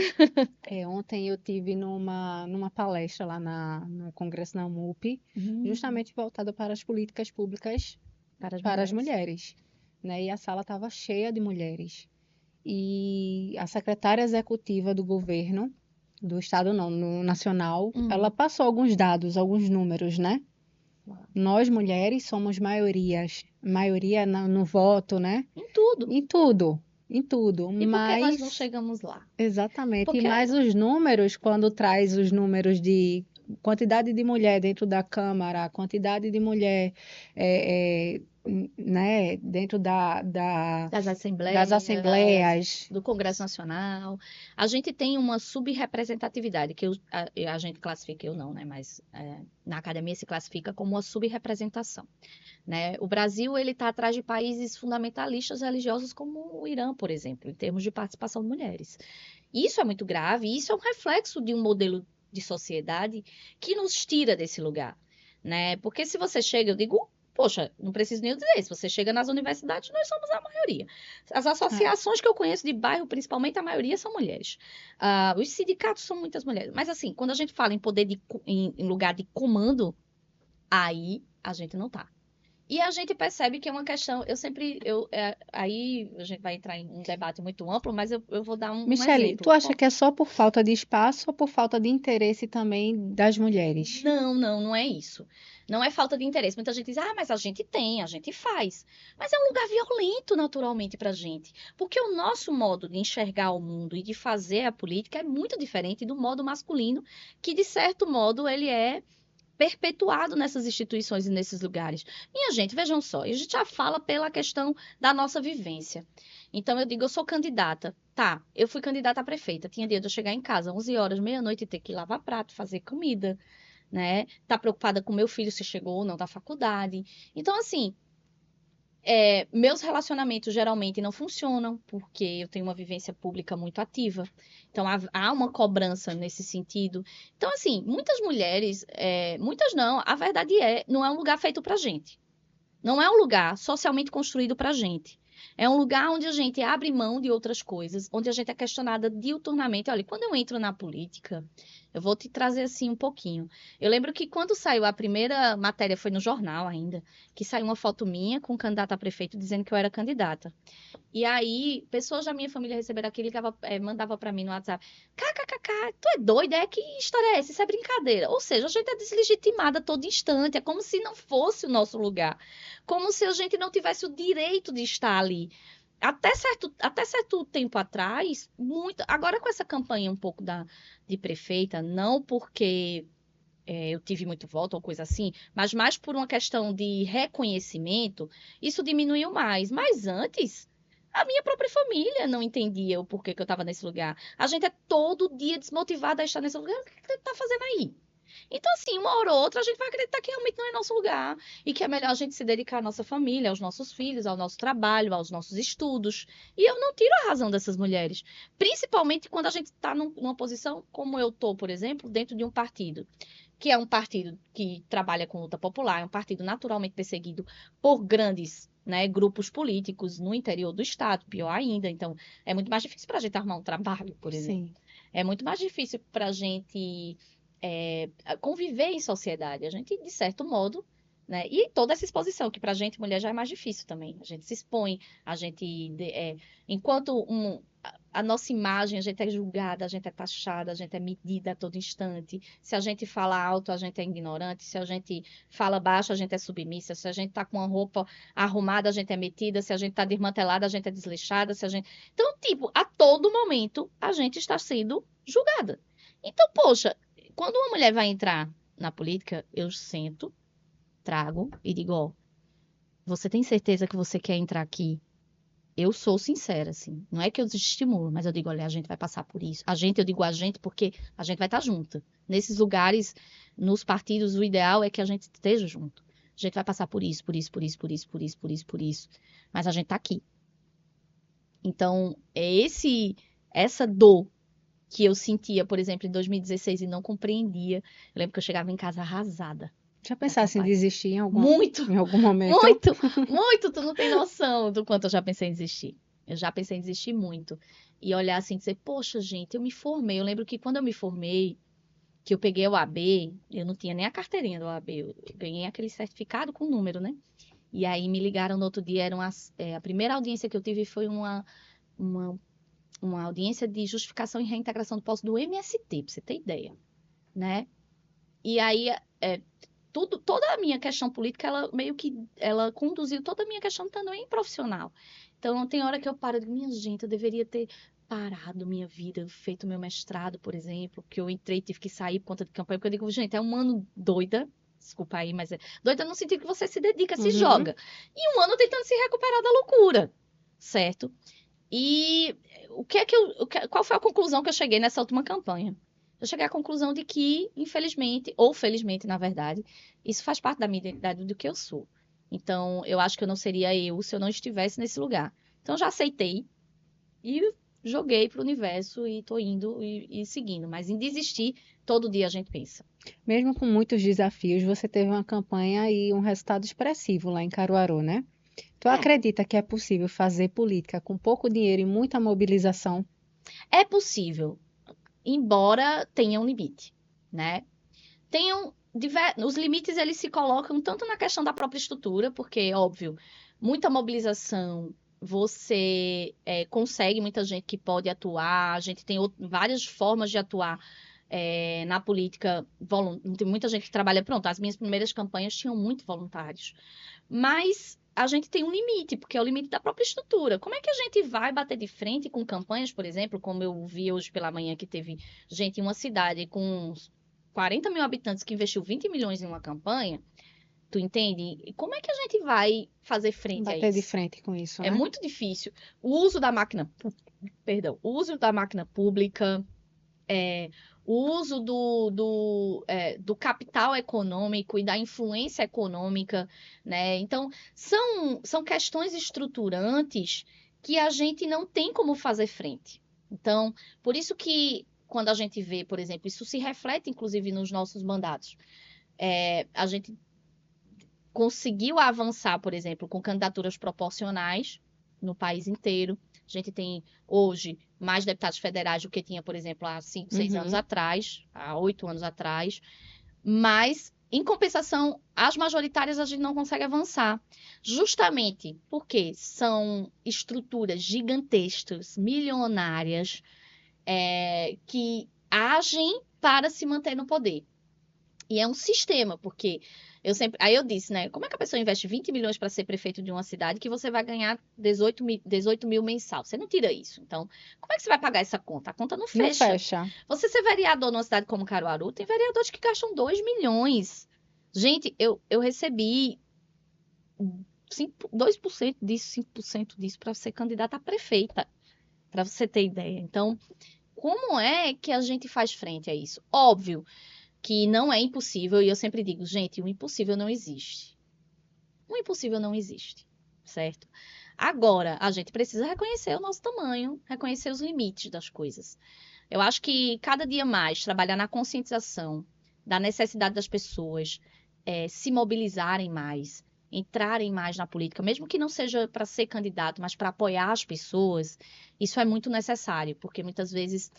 Ontem eu tive numa palestra lá no Congresso da MUP, justamente voltada para as políticas públicas para as mulheres, né? E a sala estava cheia de mulheres. E a secretária executiva do governo, do estado não, no nacional, ela passou alguns dados, alguns números, né? Nós mulheres somos maioria no voto, né? Em tudo. Em tudo, em tudo. E por que nós Mas não chegamos lá? exatamente. Porque E mais os números, quando traz os números de quantidade de mulher dentro da Câmara, quantidade de mulher né, dentro das das assembleias. do Congresso Nacional, a gente tem uma subrepresentatividade, que a gente classifica, eu não, né? Mas na academia se classifica como uma subrepresentação. Né? O Brasil ele está atrás de países fundamentalistas religiosos como o Irã, por exemplo, em termos de participação de mulheres. Isso é muito grave, e isso é um reflexo de um modelo de sociedade que nos tira desse lugar, né? Porque se você chega, eu digo, poxa, não preciso nem dizer, se você chega nas universidades, nós somos a maioria. As associações que eu conheço de bairro, principalmente, a maioria são mulheres. Os sindicatos são muitas mulheres. Mas assim, quando a gente fala em poder em lugar de comando, aí a gente não tá. E a gente percebe que é uma questão, aí a gente vai entrar em um debate muito amplo, mas eu vou dar um Michele, exemplo. tu acha que é só por falta de espaço ou por falta de interesse também das mulheres? Não é isso. Não é falta de interesse. Muita gente diz, mas a gente tem, a gente faz. Mas é um lugar violento, naturalmente, pra gente. Porque o nosso modo de enxergar o mundo e de fazer a política é muito diferente do modo masculino, que, de certo modo, ele é perpetuado nessas instituições e nesses lugares. Minha gente, vejam só, a gente já fala pela questão da nossa vivência. Então, eu digo, eu sou candidata. Tá, eu fui candidata a prefeita. Tinha dia de eu chegar em casa, 11 horas, meia-noite, e ter que lavar prato, fazer comida, né? Tá preocupada com meu filho se chegou ou não da faculdade. Então, assim, meus relacionamentos geralmente não funcionam, porque eu tenho uma vivência pública muito ativa. Então, há uma cobrança nesse sentido. Então, assim, muitas mulheres, muitas não, a verdade não é um lugar feito pra gente. Não é um lugar socialmente construído pra gente. É um lugar onde a gente abre mão de outras coisas, onde a gente é questionada diuturnamente. Olha, quando eu entro na política, eu vou te trazer assim um pouquinho. Eu lembro que quando saiu a primeira matéria, foi no jornal ainda, que saiu uma foto minha com um candidato a prefeito dizendo que eu era candidata. E aí, pessoas da minha família receberam aquilo e mandava para mim no WhatsApp: KKKK, tu é doida? Que história é essa? Isso é brincadeira. Ou seja, a gente é deslegitimada a todo instante, é como se não fosse o nosso lugar. Como se a gente não tivesse o direito de estar ali. Até certo tempo atrás, muito. Agora com essa campanha um pouco de prefeita, não porque eu tive muito voto ou coisa assim, mas mais por uma questão de reconhecimento, isso diminuiu mais. Mas antes, a minha própria família não entendia o porquê que eu estava nesse lugar. A gente é todo dia desmotivada a estar nesse lugar. O que você está fazendo aí? Então, assim, uma hora ou outra, a gente vai acreditar que realmente não é nosso lugar e que é melhor a gente se dedicar à nossa família, aos nossos filhos, ao nosso trabalho, aos nossos estudos. E eu não tiro a razão dessas mulheres, principalmente quando a gente está numa posição como eu estou, por exemplo, dentro de um partido que é um partido que trabalha com luta popular, é um partido naturalmente perseguido por grandes, né, grupos políticos no interior do estado, pior ainda. Então, é muito mais difícil para a gente arrumar um trabalho, por exemplo. Sim. É muito mais difícil para a gente conviver em sociedade. A gente, de certo modo, né, e toda essa exposição, que para a gente, mulher, já é mais difícil também. A gente se expõe, a gente, enquanto a nossa imagem, a gente é julgada, a gente é taxada, a gente é medida a todo instante. Se a gente fala alto, a gente é ignorante. Se a gente fala baixo, a gente é submissa. Se a gente está com uma roupa arrumada, a gente é metida. Se a gente está desmantelada, a gente é desleixada. Então, tipo, a todo momento, a gente está sendo julgada. Então, poxa, quando uma mulher vai entrar na política, eu sento, trago e digo, ó, você tem certeza que você quer entrar aqui eu sou sincera, assim. Não é que eu desestimulo, mas eu digo, olha, a gente vai passar por isso. Eu digo a gente porque a gente vai estar junto. Nesses lugares, nos partidos, o ideal é que a gente esteja junto. A gente vai passar por isso, por isso, por isso, por isso, por isso, por isso, por isso. Mas a gente tá aqui. Então, essa dor que eu sentia, por exemplo, em 2016 e não compreendia. Eu lembro que eu chegava em casa arrasada. Já pensasse em desistir em Muito, em algum momento? muito, muito. Tu não tem noção do quanto eu já pensei em desistir. Eu já pensei em desistir muito. E olhar assim e dizer, poxa, gente, eu me formei. Eu lembro que quando eu me formei, que eu peguei o AB, eu não tinha nem a carteirinha do AB. Eu ganhei aquele certificado com número, né? E aí me ligaram no outro dia. A primeira audiência que eu tive foi uma, uma audiência de justificação e reintegração do posto do MST, pra você ter ideia, né? E aí, toda a minha questão política, ela conduziu toda a minha questão também profissional. Então, tem hora que eu paro e digo, minha gente, eu deveria ter parado minha vida, feito meu mestrado, por exemplo, que eu entrei e tive que sair por conta de campanha, porque eu digo, gente, é um ano doida, desculpa aí, mas é doida no sentido que você se dedica, se joga. E um ano tentando se recuperar da loucura, certo? E qual foi a conclusão que eu cheguei nessa última campanha? Eu cheguei à conclusão de que, infelizmente, ou felizmente, na verdade, isso faz parte da minha identidade, do que eu sou. Então, eu acho que eu não seria eu se eu não estivesse nesse lugar. Então, eu já aceitei e joguei para o universo e tô indo e seguindo. Mas em desistir, todo dia a gente pensa. Mesmo com muitos desafios, você teve uma campanha e um resultado expressivo lá em Caruaru, né? Tu acredita que é possível fazer política com pouco dinheiro e muita mobilização? É possível, embora tenha um limite, né? Os limites eles se colocam tanto na questão da própria estrutura, porque, óbvio, muita mobilização, você consegue muita gente que pode atuar, a gente tem várias formas de atuar na política, tem muita gente que trabalha, pronto, as minhas primeiras campanhas tinham muito voluntários, mas a gente tem um limite, porque é o limite da própria estrutura. Como é que a gente vai bater de frente com campanhas, por exemplo, como eu vi hoje pela manhã, que teve gente em uma cidade com 40 mil habitantes que investiu 20 milhões em uma campanha, tu entende? E como é que a gente vai fazer frente a Bater de isso? frente com isso, É né? muito difícil. O uso da máquina, o uso da máquina pública, o uso do capital econômico e da influência econômica, né? Então, são questões estruturantes que a gente não tem como fazer frente. Então, por isso que quando a gente vê, por exemplo, isso se reflete inclusive nos nossos mandatos. A gente conseguiu avançar, por exemplo, com candidaturas proporcionais no país inteiro. A gente tem hoje mais deputados federais do que tinha, por exemplo, há 5, 6 anos atrás, há 8 anos atrás. Mas, em compensação, as majoritárias a gente não consegue avançar. Justamente porque são estruturas gigantescas, milionárias, que agem para se manter no poder. E é um sistema, porque aí eu disse, né? Como é que a pessoa investe 20 milhões para ser prefeito de uma cidade que você vai ganhar 18 mil mensal? Você não tira isso. Então, como é que você vai pagar essa conta? A conta não Não fecha. fecha. Você ser vereador numa cidade como Caruaru, tem vereadores que gastam 2 milhões. Gente, eu recebi 2% disso, 5% disso para ser candidata a prefeita, para você ter ideia. Então, como é que a gente faz frente a isso? Óbvio que não é impossível, e eu sempre digo, gente, o impossível não existe. O impossível não existe, certo? Agora, a gente precisa reconhecer o nosso tamanho, reconhecer os limites das coisas. Eu acho que cada dia mais trabalhar na conscientização da necessidade das pessoas se mobilizarem mais, entrarem mais na política, mesmo que não seja para ser candidato, mas para apoiar as pessoas, isso é muito necessário, porque muitas vezes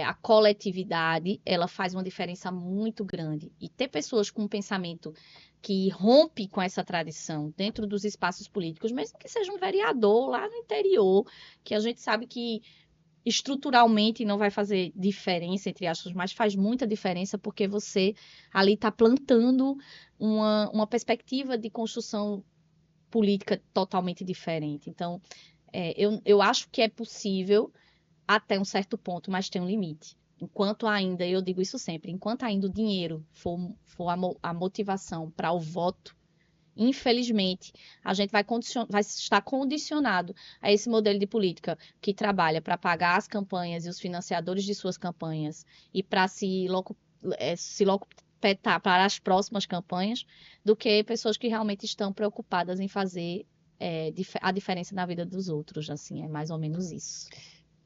a coletividade ela faz uma diferença muito grande. E ter pessoas com um pensamento que rompe com essa tradição dentro dos espaços políticos, mesmo que seja um vereador lá no interior, que a gente sabe que estruturalmente não vai fazer diferença, entre aspas, mas faz muita diferença porque você ali está plantando uma perspectiva de construção política totalmente diferente. Então, eu acho que é possível até um certo ponto, mas tem um limite. Enquanto ainda, eu digo isso sempre, enquanto ainda o dinheiro for a motivação para o voto, Infelizmente, a gente vai estar condicionado a esse modelo de política que trabalha para pagar as campanhas e os financiadores de suas campanhas e para se locupetar para as próximas campanhas, do que pessoas que realmente estão preocupadas em fazer a diferença na vida dos outros. Assim, é mais ou menos isso.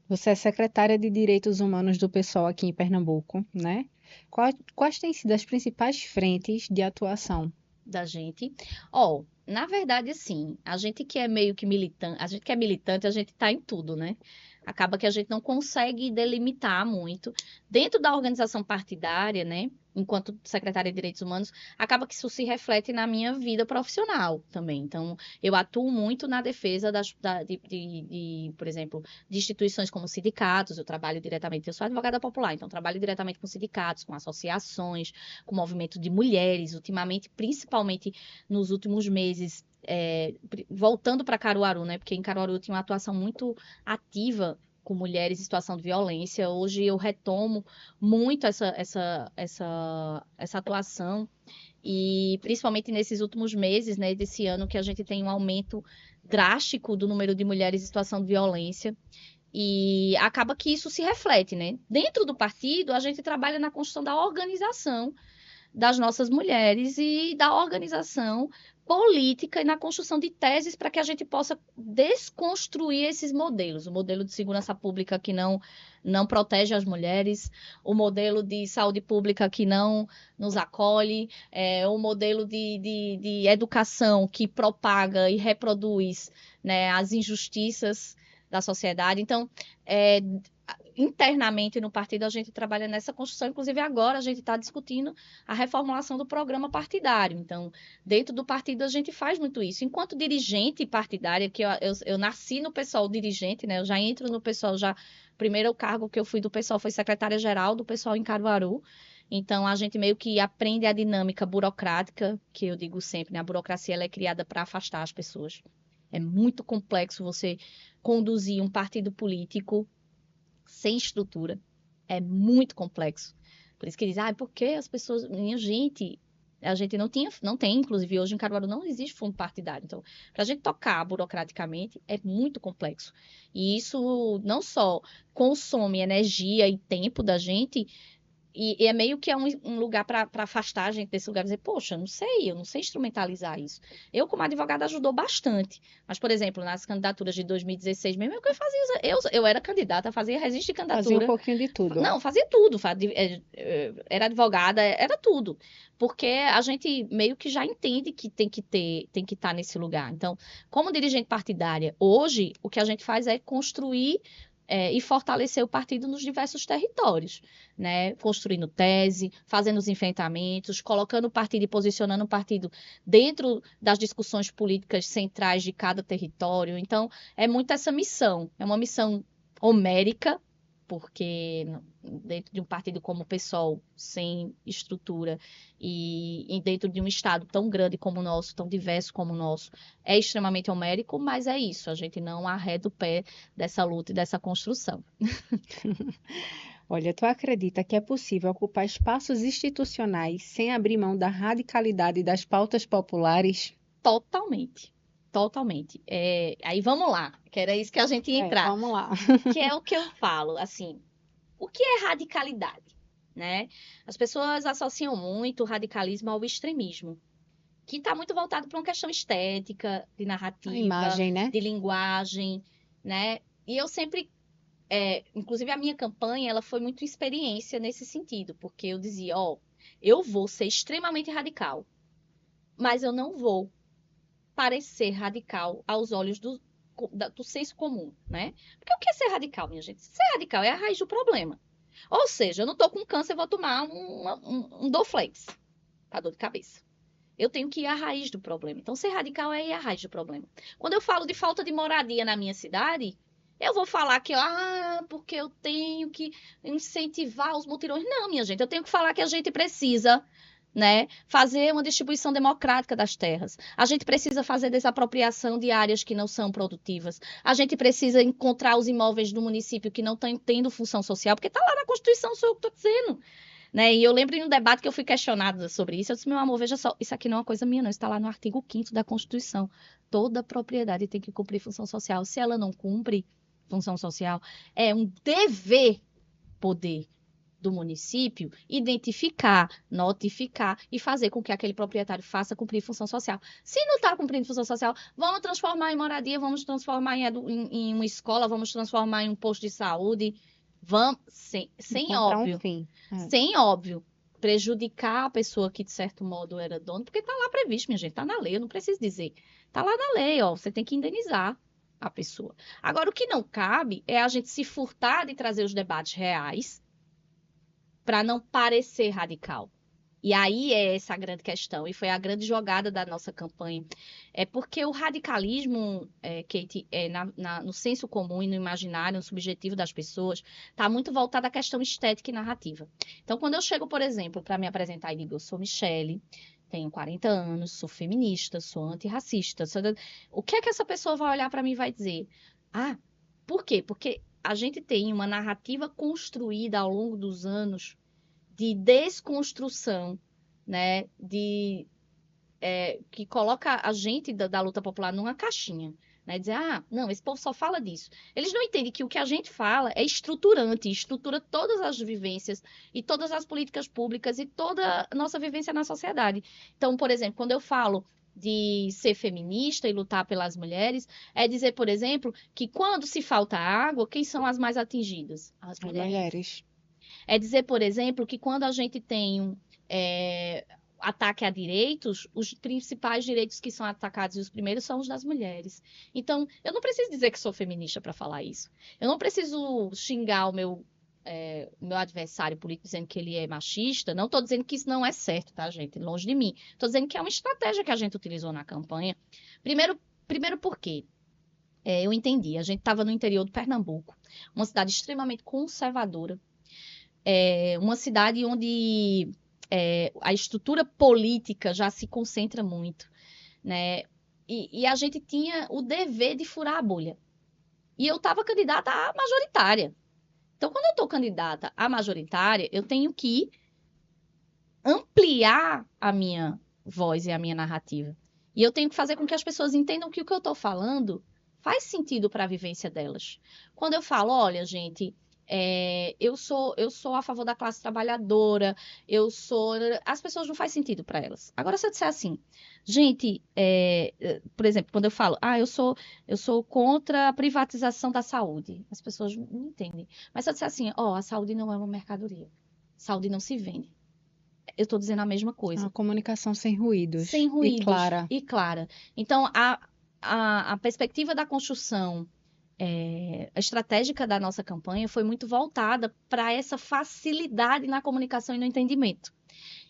Você é secretária de Direitos Humanos do PSOL aqui em Pernambuco, né? Quais têm sido as principais frentes de atuação? Da gente. Na verdade, assim, a gente que é meio que militante, a gente tá em tudo, né? Acaba que a gente não consegue delimitar muito. Dentro da organização partidária, né? Enquanto secretária de Direitos Humanos, acaba que isso se reflete na minha vida profissional também. Então, eu atuo muito na defesa por exemplo, de instituições como sindicatos. Eu trabalho diretamente, eu sou advogada popular, então trabalho diretamente com sindicatos, com associações, com o movimento de mulheres, ultimamente, principalmente nos últimos meses, voltando para Caruaru, né? Porque em Caruaru eu tinha uma atuação muito ativa com mulheres em situação de violência. Hoje eu retomo muito essa atuação, e principalmente nesses últimos meses, né, desse ano, que a gente tem um aumento drástico do número de mulheres em situação de violência. E acaba que isso se reflete, né? Dentro do partido, a gente trabalha na construção da organização das nossas mulheres e da organização política e na construção de teses para que a gente possa desconstruir esses modelos. O modelo de segurança pública que não protege as mulheres, o modelo de saúde pública que não nos acolhe, o modelo de educação que propaga e reproduz, né, as injustiças da sociedade. Então, internamente no partido a gente trabalha nessa construção, inclusive agora a gente está discutindo a reformulação do programa partidário. Então, dentro do partido a gente faz muito isso. Enquanto dirigente partidária, que eu nasci no PSOL dirigente, né? Eu já entro no PSOL, primeiro cargo que eu fui do PSOL foi secretária-geral do PSOL em Caruaru. Então, a gente meio que aprende a dinâmica burocrática, que eu digo sempre, né? A burocracia ela é criada para afastar as pessoas. É muito complexo você conduzir um partido político sem estrutura. É muito complexo. Por isso que diz, por que as pessoas... Minha gente, a gente não tem, inclusive hoje em Caruaru não existe fundo partidário. Então, para a gente tocar burocraticamente, é muito complexo. E isso não só consome energia e tempo da gente, e é meio que um lugar para afastar a gente desse lugar, dizer, poxa, eu não sei instrumentalizar isso. Eu, como advogada, ajudou bastante. Mas, por exemplo, nas candidaturas de 2016 mesmo, eu fazia, eu era candidata, fazia registro de candidatura. Fazia um pouquinho de tudo. Não, fazia tudo. Era advogada, era tudo. Porque a gente meio que já entende que tem que estar nesse lugar. Então, como dirigente partidária, hoje, o que a gente faz é construir e fortalecer o partido nos diversos territórios, né? Construindo tese, fazendo os enfrentamentos, colocando o partido e posicionando o partido dentro das discussões políticas centrais de cada território. Então, é muito essa missão. É uma missão homérica, porque dentro de um partido como o PSOL, sem estrutura, e dentro de um estado tão grande como o nosso, tão diverso como o nosso, é extremamente homérico, mas é isso, a gente não arreda o pé dessa luta e dessa construção. Olha, tu acredita que é possível ocupar espaços institucionais sem abrir mão da radicalidade das pautas populares? Totalmente. Totalmente. Aí vamos lá, que era isso que a gente ia entrar. Vamos lá. Que é o que eu falo, assim, o que é radicalidade, né? As pessoas associam muito o radicalismo ao extremismo, que está muito voltado para uma questão estética, de narrativa, imagem, né? de linguagem, né? E eu sempre, inclusive a minha campanha, ela foi muito experiência nesse sentido, porque eu dizia, eu vou ser extremamente radical, mas eu não vou parecer radical aos olhos do senso comum, né? Porque o que é ser radical, minha gente? Ser radical é a raiz do problema. Ou seja, eu não tô com câncer, eu vou tomar um Dorflex para dor de cabeça. Eu tenho que ir à raiz do problema. Então, ser radical é ir à raiz do problema. Quando eu falo de falta de moradia na minha cidade, eu vou falar que, porque eu tenho que incentivar os mutirões. Não, minha gente, eu tenho que falar que a gente precisa, né, fazer uma distribuição democrática das terras. A gente precisa fazer desapropriação de áreas que não são produtivas. A gente precisa encontrar os imóveis do município que não estão tendo função social, porque está lá na Constituição, sou eu que estou dizendo. né? E eu lembro em um debate que eu fui questionada sobre isso, eu disse, meu amor, veja só, isso aqui não é uma coisa minha, não, está lá no artigo 5º da Constituição. Toda propriedade tem que cumprir função social. Se ela não cumpre função social, é um dever poder do município identificar, notificar e fazer com que aquele proprietário faça cumprir função social. Se não está cumprindo função social, vamos transformar em moradia, vamos transformar em uma escola, vamos transformar em um posto de saúde, vamos, sem Encontrar um óbvio, fim. sem óbvio, prejudicar a pessoa que de certo modo era dono, porque está lá previsto, minha gente, está na lei, eu não preciso dizer. Está lá na lei, ó, você tem que indenizar a pessoa. Agora, o que não cabe é a gente se furtar de trazer os debates reais para não parecer radical. E aí é essa a grande questão, e foi a grande jogada da nossa campanha. É porque o radicalismo, Kate, no senso comum e no imaginário, no subjetivo das pessoas, está muito voltado à questão estética e narrativa. Então, quando eu chego, por exemplo, para me apresentar e digo, eu sou Michele, tenho 40 anos, sou feminista, sou antirracista, o que é que essa pessoa vai olhar para mim e vai dizer? Ah, por quê? Porque a gente tem uma narrativa construída ao longo dos anos de desconstrução, né, que coloca a gente da luta popular numa caixinha, né, dizer, não, esse povo só fala disso. Eles não entendem que o que a gente fala é estruturante, estrutura todas as vivências e todas as políticas públicas e toda a nossa vivência na sociedade. Então, por exemplo, quando eu falo de ser feminista e lutar pelas mulheres, é dizer, por exemplo, que quando se falta água, quem são as mais atingidas? As mulheres. É dizer, por exemplo, que quando a gente tem ataque a direitos, os principais direitos que são atacados e os primeiros são os das mulheres. Então, eu não preciso dizer que sou feminista para falar isso. Eu não preciso xingar o meu adversário político dizendo que ele é machista. Não estou dizendo que isso não é certo, tá, gente? Longe de mim. Estou dizendo que é uma estratégia que a gente utilizou na campanha. Primeiro porque eu entendi. A gente estava no interior do Pernambuco, uma cidade extremamente conservadora, uma cidade onde a estrutura política já se concentra muito, né? E a gente tinha o dever de furar a bolha. E eu estava candidata à majoritária. Então, quando eu estou candidata à majoritária, eu tenho que ampliar a minha voz e a minha narrativa. E eu tenho que fazer com que as pessoas entendam que o que eu estou falando faz sentido para a vivência delas. Quando eu falo, olha, gente, eu sou a favor da classe trabalhadora, as pessoas não faz sentido para elas. Agora, se eu disser assim, gente, por exemplo, quando eu falo, eu sou contra a privatização da saúde, as pessoas não entendem. Mas se eu disser assim, a saúde não é uma mercadoria, saúde não se vende. Eu estou dizendo a mesma coisa. Uma comunicação sem ruídos. Sem ruídos. E clara. Então, a perspectiva da construção estratégica da nossa campanha foi muito voltada para essa facilidade na comunicação e no entendimento.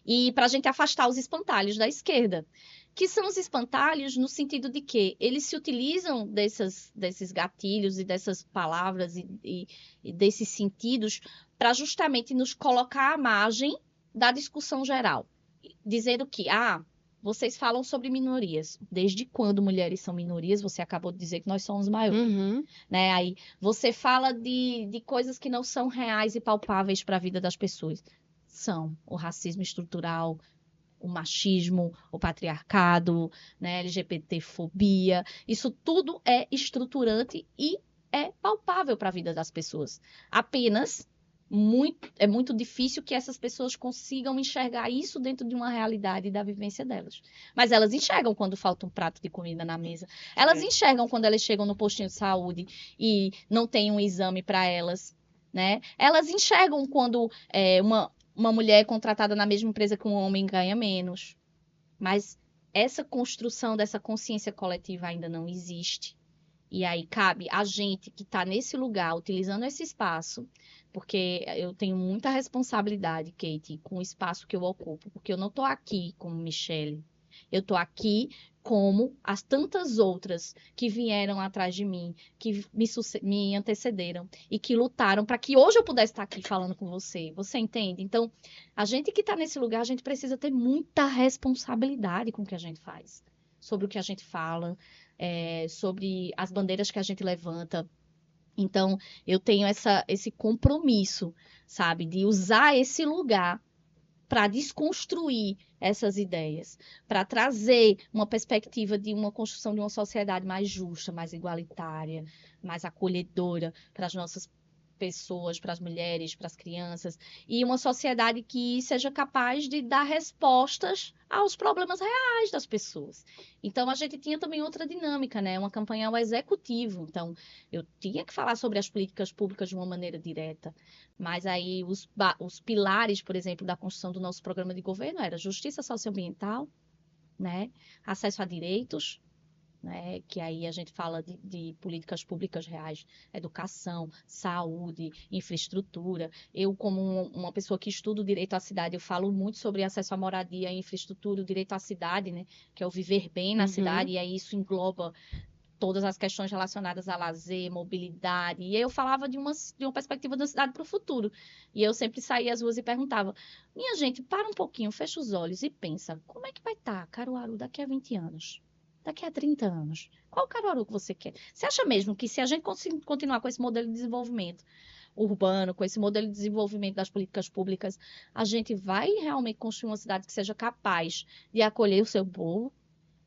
E para a gente afastar os espantalhos da esquerda, que são os espantalhos no sentido de que eles se utilizam desses gatilhos e dessas palavras e desses sentidos para justamente nos colocar à margem da discussão geral, dizendo que, vocês falam sobre minorias. Desde quando mulheres são minorias? Você acabou de dizer que nós somos maiores. Uhum. Né? Aí você fala de coisas que não são reais e palpáveis para a vida das pessoas. São o racismo estrutural, o machismo, o patriarcado, né? LGBTfobia. Isso tudo é estruturante e é palpável para a vida das pessoas. Apenas é muito difícil que essas pessoas consigam enxergar isso dentro de uma realidade da vivência delas. Mas elas enxergam quando falta um prato de comida na mesa. Elas enxergam quando elas chegam no postinho de saúde e não tem um exame para elas, né? Elas enxergam quando uma mulher é contratada na mesma empresa que um homem ganha menos. Mas essa construção dessa consciência coletiva ainda não existe. E aí cabe a gente que está nesse lugar, utilizando esse espaço, porque eu tenho muita responsabilidade, Kate, com o espaço que eu ocupo, porque eu não estou aqui como Michele, eu estou aqui como as tantas outras que vieram atrás de mim, que me antecederam e que lutaram para que hoje eu pudesse estar aqui falando com você. Você entende? Então, a gente que está nesse lugar, a gente precisa ter muita responsabilidade com o que a gente faz, sobre o que a gente fala, sobre as bandeiras que a gente levanta. Então, eu tenho esse compromisso, sabe, de usar esse lugar para desconstruir essas ideias, para trazer uma perspectiva de uma construção de uma sociedade mais justa, mais igualitária, mais acolhedora para as nossas pessoas, para as mulheres, para as crianças, e uma sociedade que seja capaz de dar respostas aos problemas reais das pessoas. Então, a gente tinha também outra dinâmica, né? Uma campanha ao executivo. Então, eu tinha que falar sobre as políticas públicas de uma maneira direta, mas aí os pilares, por exemplo, da construção do nosso programa de governo era justiça socioambiental, né? Acesso a direitos, né? Que aí a gente fala de políticas públicas reais, educação, saúde, infraestrutura. Eu, como uma pessoa que estudo direito à cidade, eu falo muito sobre acesso à moradia, infraestrutura, o direito à cidade, né? Que é o viver bem na cidade, e aí isso engloba todas as questões relacionadas a lazer, mobilidade. E eu falava de uma perspectiva da cidade para o futuro. E eu sempre saía às ruas e perguntava: minha gente, para um pouquinho, fecha os olhos e pensa, como é que vai estar Caruaru daqui a 20 anos? Daqui a 30 anos? Qual Caruaru que você quer? Você acha mesmo que se a gente continuar com esse modelo de desenvolvimento urbano, com esse modelo de desenvolvimento das políticas públicas, a gente vai realmente construir uma cidade que seja capaz de acolher o seu povo,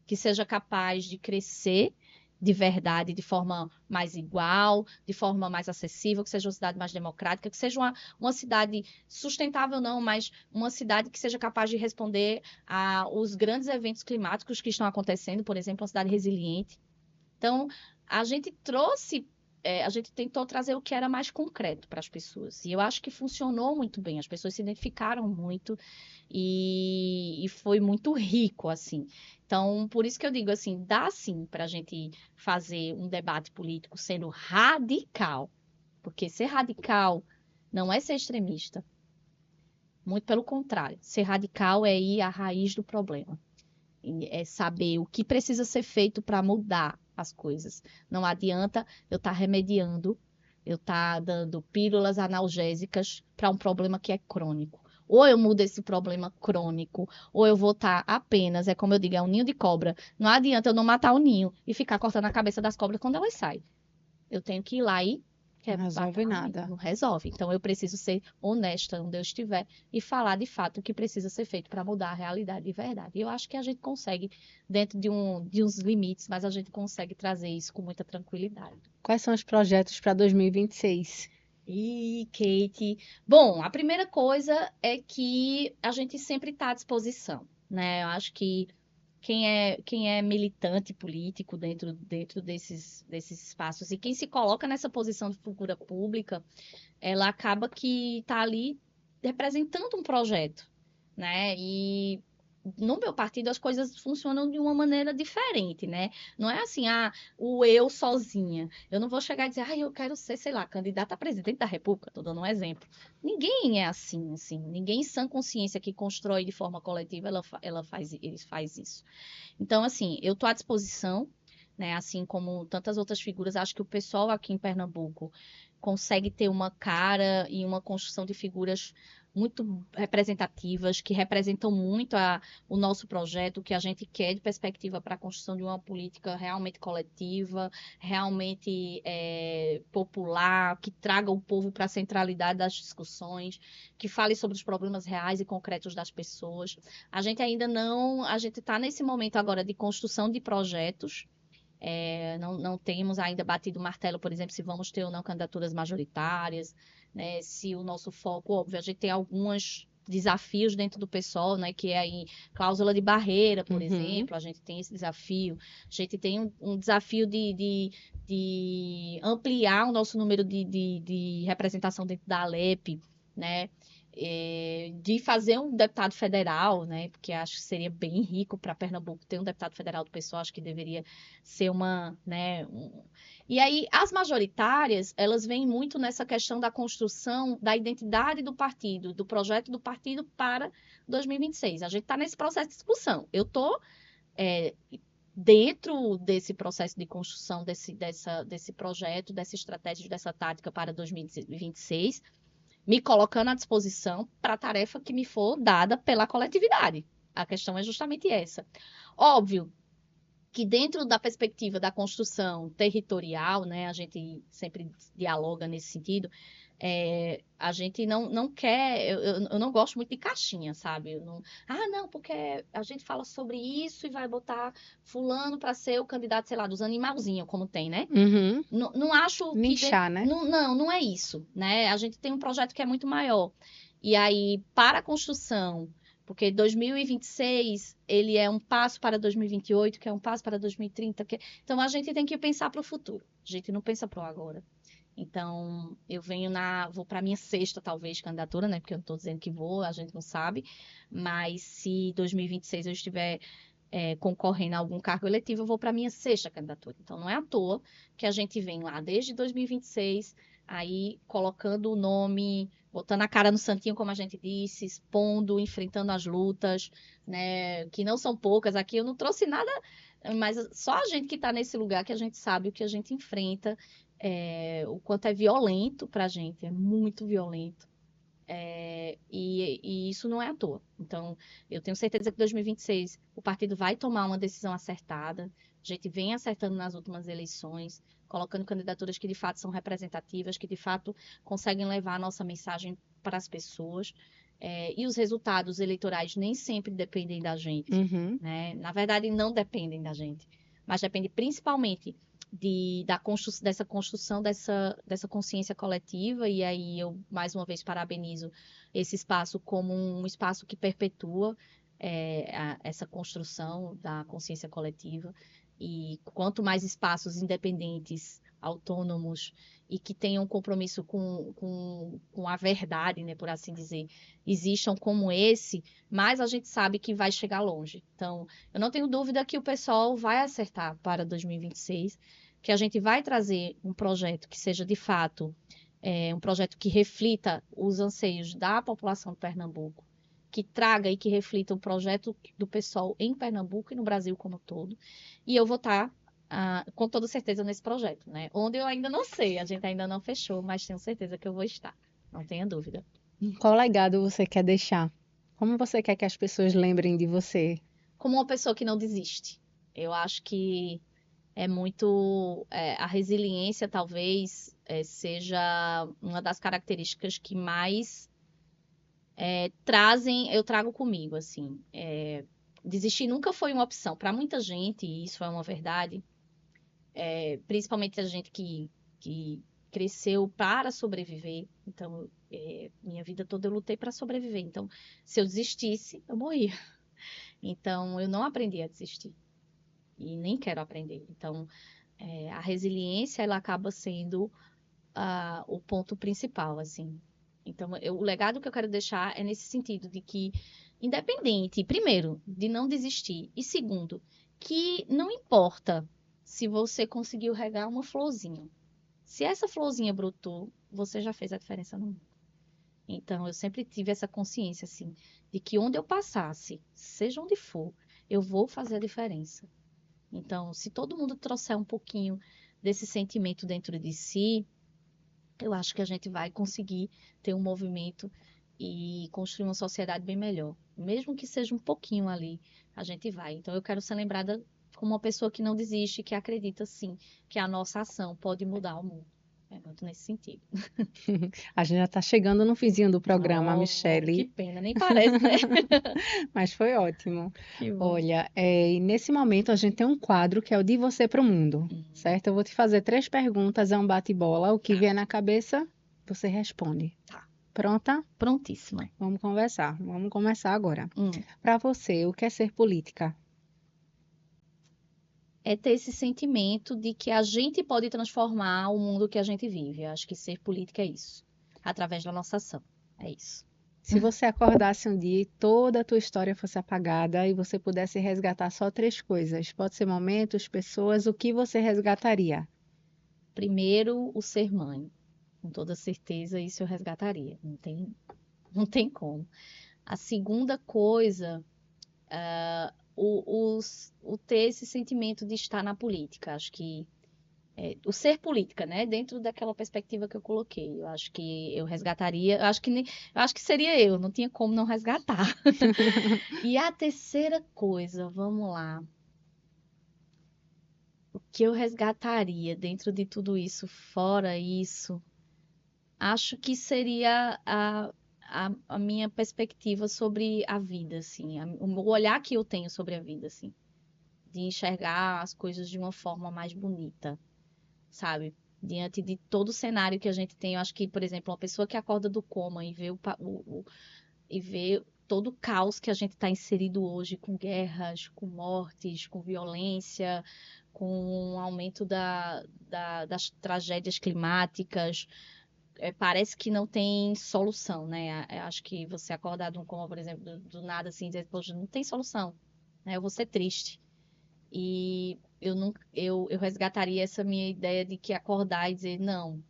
que seja capaz de crescer de verdade, de forma mais igual, de forma mais acessível, que seja uma cidade mais democrática, que seja uma cidade sustentável, não, mas uma cidade que seja capaz de responder aos grandes eventos climáticos que estão acontecendo, por exemplo, uma cidade resiliente. Então, a gente a gente tentou trazer o que era mais concreto para as pessoas. E eu acho que funcionou muito bem. As pessoas se identificaram muito e foi muito rico, assim. Então, por isso que eu digo assim, dá sim para a gente fazer um debate político sendo radical. Porque ser radical não é ser extremista. Muito pelo contrário. Ser radical é ir à raiz do problema. É saber o que precisa ser feito para mudar as coisas. Não adianta eu estar remediando, eu estar dando pílulas analgésicas para um problema que é crônico. Ou eu mudo esse problema crônico, ou eu vou estar apenas, é como eu digo, é um ninho de cobra. Não adianta eu não matar o ninho e ficar cortando a cabeça das cobras quando elas saem. Eu tenho que ir lá e Não resolve nada. não resolve. Então eu preciso ser honesta onde eu estiver e falar de fato o que precisa ser feito para mudar a realidade de verdade. E eu acho que a gente consegue, dentro de uns limites, mas a gente consegue trazer isso com muita tranquilidade. Quais são os projetos para 2026? E, Kate, bom, a primeira coisa é que a gente sempre está à disposição, né? Eu acho que quem é militante político dentro desses espaços e quem se coloca nessa posição de figura pública, ela acaba que está ali representando um projeto, né? E no meu partido as coisas funcionam de uma maneira diferente, né? Não é assim, o eu sozinha. Eu não vou chegar e dizer, eu quero ser, sei lá, candidata a presidente da República, tô dando um exemplo. Ninguém é assim. Ninguém em sã consciência que constrói de forma coletiva, ele faz isso. Então, assim, eu tô à disposição, né? Assim como tantas outras figuras, acho que o pessoal aqui em Pernambuco consegue ter uma cara e uma construção de figuras muito representativas, que representam muito o nosso projeto, o que a gente quer de perspectiva para a construção de uma política realmente coletiva, realmente popular, que traga o povo para a centralidade das discussões, que fale sobre os problemas reais e concretos das pessoas. A gente ainda não, a gente está nesse momento agora de construção de projetos. Não temos ainda batido o martelo, por exemplo, se vamos ter ou não candidaturas majoritárias, né? Se o nosso foco, óbvio, a gente tem alguns desafios dentro do PSOL, né? Que é aí cláusula de barreira, por exemplo, a gente tem esse desafio. A gente tem um desafio de ampliar o nosso número de representação dentro da Alep, né? De fazer um deputado federal, né? Porque acho que seria bem rico para Pernambuco ter um deputado federal do PSOL, acho que deveria ser né? E aí, as majoritárias, elas vêm muito nessa questão da construção da identidade do partido, do projeto do partido para 2026. A gente está nesse processo de discussão. Eu estou dentro desse processo de construção desse projeto, dessa estratégia, dessa tática para 2026, me colocando à disposição para a tarefa que me for dada pela coletividade. A questão é justamente essa. Óbvio que dentro da perspectiva da construção territorial, né, a gente sempre dialoga nesse sentido, a gente não quer, eu não gosto muito de caixinha, sabe? Não, porque a gente fala sobre isso e vai botar fulano para ser o candidato, sei lá, dos animalzinhos, como tem, né? Uhum. Não acho que... Nichar, né? Não é isso, né? A gente tem um projeto que é muito maior. E aí, para a construção, porque 2026, ele é um passo para 2028, que é um passo para 2030. Então, a gente tem que pensar para o futuro. A gente não pensa para o agora. Então, vou para a minha sexta, talvez, candidatura, né? Porque eu não estou dizendo que vou, a gente não sabe. Mas se 2026 eu estiver concorrendo a algum cargo eletivo, eu vou para a minha sexta candidatura. Então, não é à toa que a gente vem lá desde 2026, aí colocando o nome, botando a cara no santinho, como a gente disse, expondo, enfrentando as lutas, né? Que não são poucas. Aqui eu não trouxe nada, mas só a gente que está nesse lugar que a gente sabe o que a gente enfrenta, o quanto é violento para a gente, é muito violento. E isso não é à toa. Então, eu tenho certeza que em 2026 o partido vai tomar uma decisão acertada. A gente vem acertando nas últimas eleições, colocando candidaturas que de fato são representativas, que de fato conseguem levar a nossa mensagem para as pessoas. E os resultados eleitorais nem sempre dependem da gente, Uhum. né? Na verdade, não dependem da gente, mas depende principalmente dessa construção dessa consciência coletiva, e aí eu, mais uma vez, parabenizo esse espaço como um espaço que perpetua essa construção da consciência coletiva, e quanto mais espaços independentes, autônomos, e que tenham compromisso com a verdade, né, por assim dizer, existam como esse, mais a gente sabe que vai chegar longe. Então, eu não tenho dúvida que o pessoal vai acertar para 2026, que a gente vai trazer um projeto que seja de fato um projeto que reflita os anseios da população de Pernambuco, que traga e que reflita o projeto do pessoal em Pernambuco e no Brasil como um todo. E eu vou estar com toda certeza nesse projeto, né? Onde eu ainda não sei, a gente ainda não fechou, mas tenho certeza que eu vou estar, não tenha dúvida. Qual legado você quer deixar? Como você quer que as pessoas lembrem de você? Como uma pessoa que não desiste. Eu acho que é muito. A resiliência, talvez, seja uma das características que mais eu trago comigo, assim. Desistir nunca foi uma opção. Para muita gente, e isso é uma verdade, principalmente a gente que cresceu para sobreviver. Então, minha vida toda eu lutei para sobreviver. Então, se eu desistisse, eu morria. Então, eu não aprendi a desistir. E nem quero aprender. Então, a resiliência, ela acaba sendo o ponto principal, assim. Então, o legado que eu quero deixar é nesse sentido de que, independente, primeiro, de não desistir, e segundo, que não importa se você conseguiu regar uma florzinha. Se essa florzinha brotou, você já fez a diferença no mundo. Então, eu sempre tive essa consciência, assim, de que onde eu passasse, seja onde for, eu vou fazer a diferença. Então, se todo mundo trouxer um pouquinho desse sentimento dentro de si, eu acho que a gente vai conseguir ter um movimento e construir uma sociedade bem melhor. Mesmo que seja um pouquinho ali, a gente vai. Então, eu quero ser lembrada como uma pessoa que não desiste, que acredita, sim, que a nossa ação pode mudar o mundo. É muito nesse sentido. A gente já está chegando no finzinho do programa, Oh, que Michele, pena, nem parece, né? mas foi ótimo. Que bom. Olha, e nesse momento a gente tem um quadro que é o de você para o mundo, certo? Eu vou te fazer 3 perguntas, é um bate-bola. O que vier na cabeça, você responde. Tá. Pronta? Prontíssima. Vamos conversar. Vamos começar agora. Hum. Para você, o que é ser política? É ter esse sentimento de que a gente pode transformar o mundo que a gente vive. Eu acho que ser política é isso, através da nossa ação. É isso. Se você acordasse um dia e toda a tua história fosse apagada e você pudesse resgatar só 3 coisas, pode ser momentos, pessoas, o que você resgataria? Primeiro, o ser mãe. Com toda certeza, isso eu resgataria. Não tem como. A segunda coisa, o ter esse sentimento de estar na política. Acho que o ser política, né? Dentro daquela perspectiva que eu coloquei. Eu acho que eu resgataria. Eu acho que seria eu, não tinha como não resgatar. E a terceira coisa, vamos lá. que eu resgataria dentro de tudo isso, fora isso, acho que seria a minha perspectiva sobre a vida, assim, o olhar que eu tenho sobre a vida, assim, de enxergar as coisas de uma forma mais bonita, sabe? Diante de todo o cenário que a gente tem, eu acho que, por exemplo, uma pessoa que acorda do coma e vê e vê todo o caos que a gente está inserido hoje, com guerras, com mortes, com violência, com o aumento das tragédias climáticas, parece que não tem solução, né? Acho que você acordar de um coma, por exemplo, do nada assim, dizer, poxa, não tem solução, né? Eu vou ser triste. E eu não, eu resgataria essa minha ideia de que acordar e dizer, não,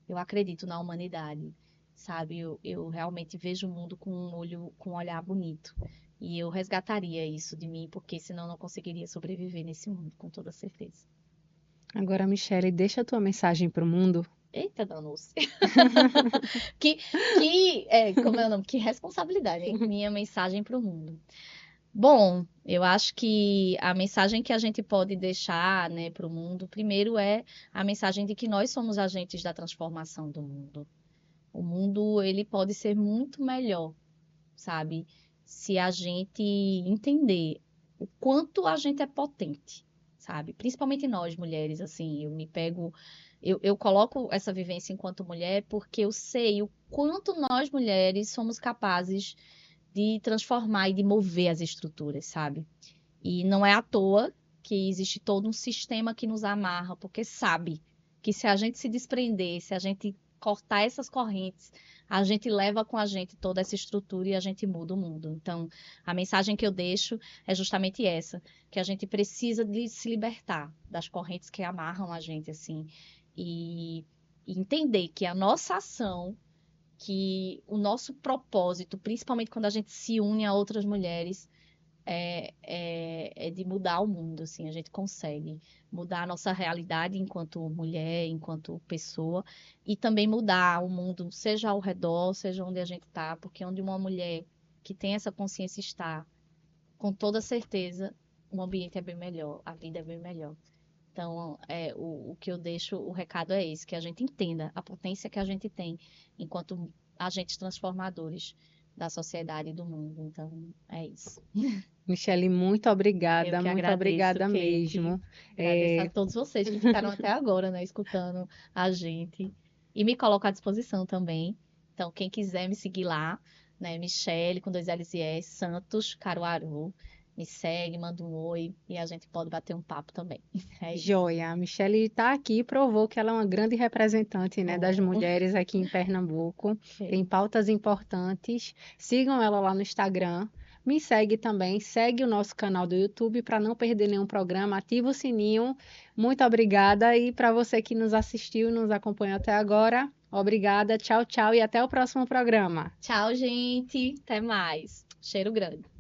eu acredito na humanidade, sabe? Eu realmente vejo o mundo com um olhar bonito. E eu resgataria isso de mim, porque senão eu não conseguiria sobreviver nesse mundo, com toda certeza. Agora, Michele, deixa a tua mensagem para o mundo. Eita, danou-se. Como é o nome? Que responsabilidade, hein? Minha mensagem para o mundo. Bom, eu acho que a mensagem que a gente pode deixar, né, para o mundo, primeiro é a mensagem de que nós somos agentes da transformação do mundo. O mundo, ele pode ser muito melhor, sabe? Se a gente entender o quanto a gente é potente, sabe? Principalmente nós, mulheres, assim, eu coloco essa vivência enquanto mulher porque eu sei o quanto nós, mulheres, somos capazes de transformar e de mover as estruturas, sabe? E não é à toa que existe todo um sistema que nos amarra, porque sabe que se a gente se desprender, se a gente cortar essas correntes, a gente leva com a gente toda essa estrutura e a gente muda o mundo. Então, a mensagem que eu deixo é justamente essa, que a gente precisa de se libertar das correntes que amarram a gente, assim, e entender que a nossa ação, que o nosso propósito, principalmente quando a gente se une a outras mulheres, é de mudar o mundo, assim, a gente consegue mudar a nossa realidade enquanto mulher, enquanto pessoa, e também mudar o mundo, seja ao redor, seja onde a gente está, porque onde uma mulher que tem essa consciência está, com toda certeza, o ambiente é bem melhor, a vida é bem melhor. Então, o que eu deixo, o recado é esse, que a gente entenda a potência que a gente tem enquanto agentes transformadores da sociedade e do mundo. Então, é isso. Michele, muito Eu que agradeço, obrigada Kate. mesmo. Agradeço a todos vocês que ficaram até agora, né, escutando a gente. E me coloco à disposição também. Então, quem quiser me seguir lá, né, Michele, com 2 L's e S, Santos, Caruaru. Me segue, manda um oi e a gente pode bater um papo também. É isso. Joia, a Michele está aqui e provou que ela é uma grande representante, né, das Oh, mulheres aqui em Pernambuco. Tem ok. pautas importantes. Sigam ela lá no Instagram. Me segue também, segue o nosso canal do YouTube para não perder nenhum programa. Ativa o sininho. Muito obrigada. E para você que nos assistiu e nos acompanhou até agora, obrigada. Tchau, tchau e até o próximo programa. Tchau, gente. Até mais. Cheiro grande.